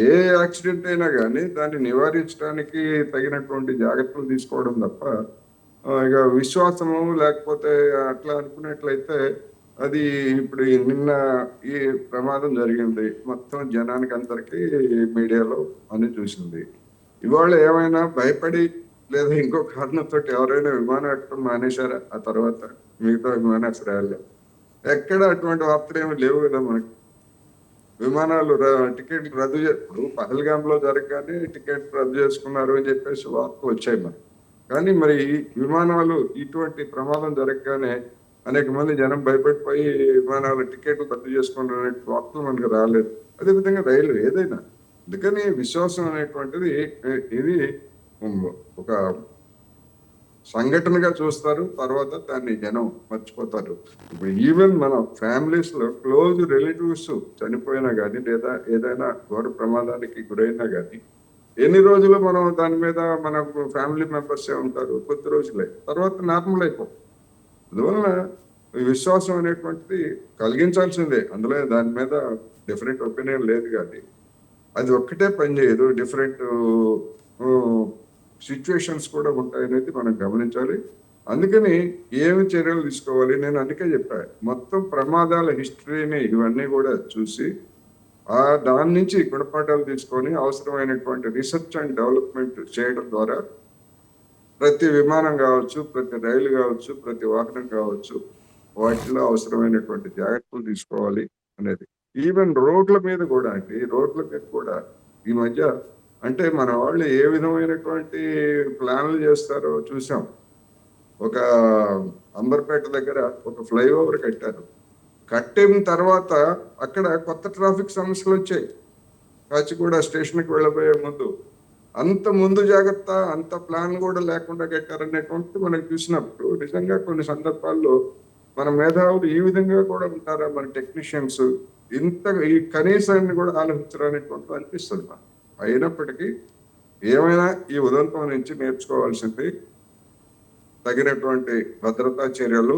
ఏ యాక్సిడెంట్ అయినా కానీ దాన్ని నివారించడానికి తగినటువంటి జాగ్రత్తలు తీసుకోవడం తప్ప ఇక విశ్వాసము లేకపోతే అట్లా అనుకున్నట్లయితే అది ఇప్పుడు నిన్న ఈ ప్రమాదం జరిగింది, మొత్తం జనానికి అందరికీ మీడియాలో అని చూసింది. ఇవాళ ఏమైనా భయపడి లేదా ఇంకో కారణంతో ఎవరైనా విమానాశ్రయం మానేశారా? ఆ తర్వాత మిగతా విమానాశ్రయాల్లో ఎక్కడ అటువంటి వార్తలు ఏమి లేవు కదా మనకి. విమానాలు టికెట్లు రద్దు ఇప్పుడు పహల్గామ్లో జరగగానే టికెట్ రద్దు చేసుకున్నారు అని చెప్పేసి వార్తలు వచ్చాయి మరి. కానీ మరి విమానాలు ఇటువంటి ప్రమాదం జరగగానే అనేక మంది జనం భయపడిపోయి విమానాల టికెట్లు రద్దు చేసుకునే వార్తలు మనకు రాలేదు. అదేవిధంగా రైలు ఏదైనా. అందుకని విశ్వాసం అనేటువంటిది ఇది ఒక సంఘటనగా చూస్తారు, తర్వాత దాన్ని జనం మర్చిపోతారు. ఇప్పుడు ఈవెన్ మన ఫ్యామిలీస్ లో క్లోజ్ రిలేటివ్స్ చనిపోయినా కానీ లేదా ఏదైనా ఘోర ప్రమాదానికి గురైనా కానీ ఎన్ని రోజులు మనం దాని మీద మన ఫ్యామిలీ మెంబర్స్ ఉంటారు, కొద్ది రోజులే, తర్వాత నార్మల్ అయిపోతుంది. అందువలన విశ్వాసం అనేటువంటిది కలిగించాల్సిందే, అందులో దాని మీద డిఫరెంట్ ఒపీనియన్ లేదు. కానీ అది ఒక్కటే పని చేయదు, డిఫరెంట్ సిచ్యువేషన్స్ కూడా ఉంటాయనేది మనం గమనించాలి. అందుకని ఏమి చర్యలు తీసుకోవాలి, నేను అందుకే చెప్పాను. మొత్తం ప్రమాదాల హిస్టరీని ఇవన్నీ కూడా చూసి దాని నుంచి గుణపాఠాలు తీసుకొని అవసరమైనటువంటి రీసెర్చ్ అండ్ డెవలప్మెంట్ చేయడం ద్వారా ప్రతి విమానం కావచ్చు, ప్రతి రైలు కావచ్చు, ప్రతి వాహనం కావచ్చు, వాటిలో అవసరమైనటువంటి జాగ్రత్తలు తీసుకోవాలి అనేది. ఈవెన్ రోడ్ల మీద కూడా ఈ మధ్య అంటే మన వాళ్ళు ఏ విధమైనటువంటి ప్లాన్లు చేస్తారో చూసాం. ఒక అంబర్పేట దగ్గర ఒక ఫ్లైఓవర్ కట్టారు. కట్టిన తర్వాత అక్కడ కొత్త ట్రాఫిక్ సమస్యలు వచ్చాయి. కాచిగూడ స్టేషన్కి వెళ్ళబోయే ముందు జాగ్రత్త, అంత ప్లాన్ కూడా లేకుండా కట్టారనేటువంటి మనకు చూసినప్పుడు నిజంగా కొన్ని సందర్భాల్లో మన మేధావులు ఈ విధంగా కూడా ఉంటారా, మన టెక్నీషియన్స్ ఈ కనీసాన్ని కూడా ఆలోచించడానికి అనిపిస్తుంది మనకు. అయినప్పటికీ ఏమైనా ఈ ఉదంతం నుంచి నేర్చుకోవాల్సింది తగినటువంటి భద్రతా చర్యలు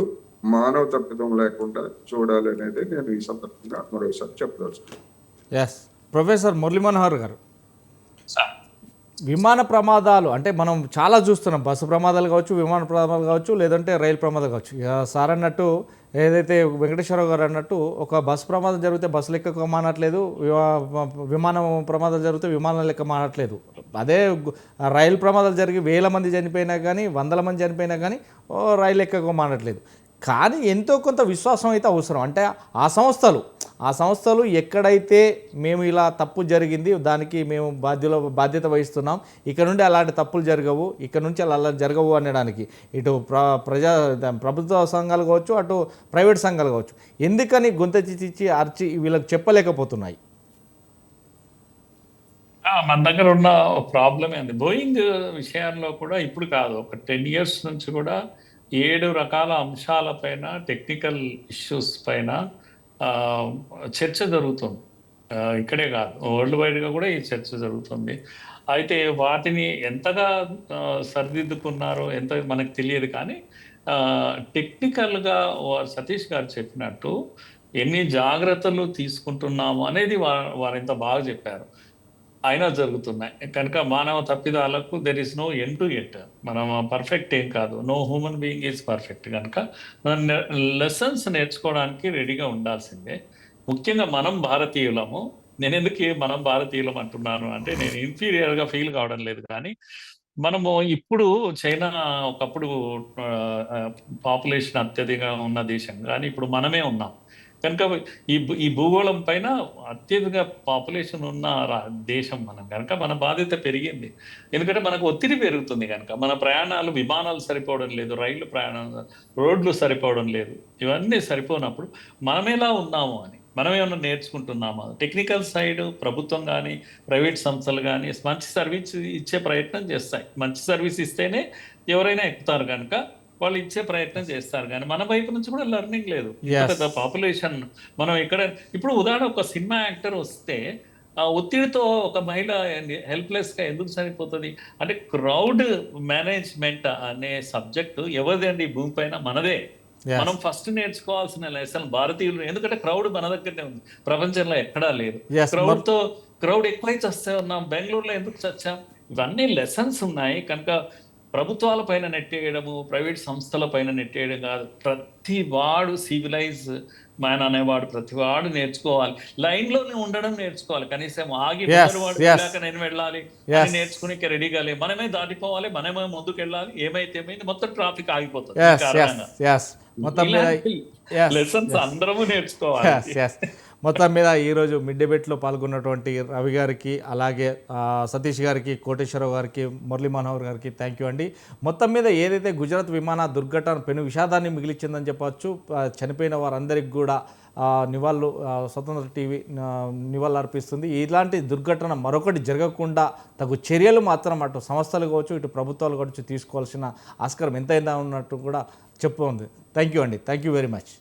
మానవ తప్పిదం లేకుండా చూడాలి అనేది నేను ఈ సందర్భంగా మరోసారి చెప్పదలుచుకున్నాను. ఎస్ ప్రొఫెసర్ మురళీ మనోహర్ గారు, సార్ విమాన ప్రమాదాలు అంటే మనం చాలా చూస్తున్నాం. బస్సు ప్రమాదాలు కావచ్చు, విమాన ప్రమాదాలు కావచ్చు, లేదంటే రైలు ప్రమాదాలు కావచ్చు. ఇక సార్ అన్నట్టు ఏదైతే వెంకటేశ్వరరావు గారు అన్నట్టు ఒక బస్సు ప్రమాదం జరిగితే బస్సు లెక్క మానట్లేదు, విమానం ప్రమాదాలు జరిగితే విమానం లెక్క మానట్లేదు. అదే రైలు ప్రమాదాలు జరిగి 1000 మంది చనిపోయినా కానీ 100 మంది చనిపోయినా కానీ రైలు లెక్క మానట్లేదు. కానీ ఎంతో కొంత విశ్వాసం అయితే అవసరం. అంటే ఆ సంస్థలు ఎక్కడైతే మేము ఇలా తప్పు జరిగింది దానికి మేము బాధ్యత వహిస్తున్నాం, ఇక్కడ నుండి అలాంటి తప్పులు జరగవు, ఇక్కడ నుంచి అలా జరగవు అనడానికి ఇటు ప్రభుత్వ సంఘాలు కావచ్చు, అటు ప్రైవేట్ సంఘాలు కావచ్చు, ఎందుకని గొంతెచ్చి అర్చి వీళ్ళకి చెప్పలేకపోతున్నాయి? మన దగ్గర ఉన్న ప్రాబ్లమే అండి. బోయింగ్ విషయాల్లో కూడా ఇప్పుడు కాదు, ఒక 10 years నుంచి కూడా 7 రకాల అంశాలపైన, టెక్నికల్ ఇష్యూస్ పైన చర్చ జరుగుతుంది. ఇక్కడే కాదు, వరల్డ్ వైడ్గా కూడా ఈ చర్చ జరుగుతుంది. అయితే వాటిని ఎంతగా సరిదిద్దుకున్నారో ఎంత మనకు తెలియదు. కానీ టెక్నికల్గా సతీష్ గారు చెప్పినట్టు ఎన్ని జాగ్రత్తలు తీసుకుంటున్నాము అనేది వారు ఎంత బాగా చెప్పారు. అయినా జరుగుతున్నాయి కనుక మానవ తప్పిదాలకు there is no end to it. మనం పర్ఫెక్ట్ ఏం కాదు, no human being is perfect. కనుక మనం లెసన్స్ నేర్చుకోవడానికి రెడీగా ఉండాల్సిందే. ముఖ్యంగా మనం భారతీయులము. నేను ఎందుకు మనం భారతీయులం అంటున్నాను అంటే, నేను ఇన్ఫీరియర్గా ఫీల్ కావడం లేదు. కానీ మనము ఇప్పుడు చైనా ఒకప్పుడు పాపులేషన్ అత్యధికంగా ఉన్న దేశం, కానీ ఇప్పుడు మనమే ఉన్నాం. కనుక ఈ భూగోళం పైన అత్యధిక పాపులేషన్ ఉన్న దేశం మనం. కనుక మన బాధ్యత పెరిగింది. ఎందుకంటే మనకు ఒత్తిడి పెరుగుతుంది. కనుక మన ప్రయాణాలు, విమానాలు సరిపోవడం లేదు, రైళ్ళు ప్రయాణాలు, రోడ్లు సరిపోవడం లేదు. ఇవన్నీ సరిపోనప్పుడు మనం ఎలా ఉన్నాము అని మనం ఏమన్నా నేర్చుకుంటున్నామా? టెక్నికల్ సైడ్ ప్రభుత్వం కానీ ప్రైవేట్ సంస్థలు కానీ మంచి సర్వీస్ ఇచ్చే ప్రయత్నం చేస్తాయి. మంచి సర్వీస్ ఇస్తేనే ఎవరైనా ఎక్కుతారు. కనుక వాళ్ళు ఇచ్చే ప్రయత్నం చేస్తారు. కానీ మన వైపు నుంచి కూడా లెర్నింగ్ లేదు. పెద్ద పాపులేషన్ మనం ఇక్కడ ఇప్పుడు ఉదాహరణ ఒక సినిమా యాక్టర్ వస్తే ఒత్తిడితో ఒక మహిళ హెల్ప్లెస్గా ఎందుకు సరిపోతుంది అంటే, క్రౌడ్ మేనేజ్మెంట్ అనే సబ్జెక్టు ఎవరిదండి భూమి పైన? మనదే. మనం ఫస్ట్ నేర్చుకోవాల్సిన లెసన్ భారతీయులు. ఎందుకంటే క్రౌడ్ మన దగ్గరనే ఉంది, ప్రపంచంలో ఎక్కడా లేదు. క్రౌడ్ ఎక్కువైతే వస్తే ఉన్నాం. బెంగళూరులో ఎందుకు చచ్చాం? ఇవన్నీ లెసన్స్ ఉన్నాయి. కనుక ప్రభుత్వాల పైన నెట్టేయడము, ప్రైవేట్ సంస్థల పైన నెట్టేయడం కాదు. ప్రతి వాడు సివిలైజ్ మ్యాన్ అనేవాడు ప్రతి వాడు నేర్చుకోవాలి. లైన్లోనే ఉండడం నేర్చుకోవాలి. కనీసం ఆగి వాడు వెళ్ళాక నేను వెళ్ళాలి అని నేర్చుకునే రెడీగా లేదు. మనమే దాటిపోవాలి, మనమే ముందుకు వెళ్ళాలి. ఏమైతే ఏమైంది, మొత్తం ట్రాఫిక్ ఆగిపోతుంది. లెసన్స్ అందరము నేర్చుకోవాలి. మొత్తం మీద ఈరోజు మిడ్ డిబేట్లో పాల్గొన్నటువంటి రవి గారికి, అలాగే సతీష్ గారికి, కోటేశ్వరరావు గారికి, మురళీ మనోహర్ గారికి థ్యాంక్ యూ అండి. మొత్తం మీద ఏదైతే గుజరాత్ విమాన దుర్ఘటన పెను విషాదాన్ని మిగిలిచ్చిందని చెప్పవచ్చు. చనిపోయిన వారందరికీ కూడా నివాళులు స్వతంత్ర టీవీ నివాళులు అర్పిస్తుంది. ఇలాంటి దుర్ఘటన మరొకటి జరగకుండా తగు చర్యలు మాత్రం అటు సంస్థలు కావచ్చు, ఇటు ప్రభుత్వాలు కావచ్చు తీసుకోవాల్సిన ఆస్కారం ఎంతైనా ఉన్నట్టు కూడా చెప్తోంది. థ్యాంక్ యూ అండి. Thank you very much.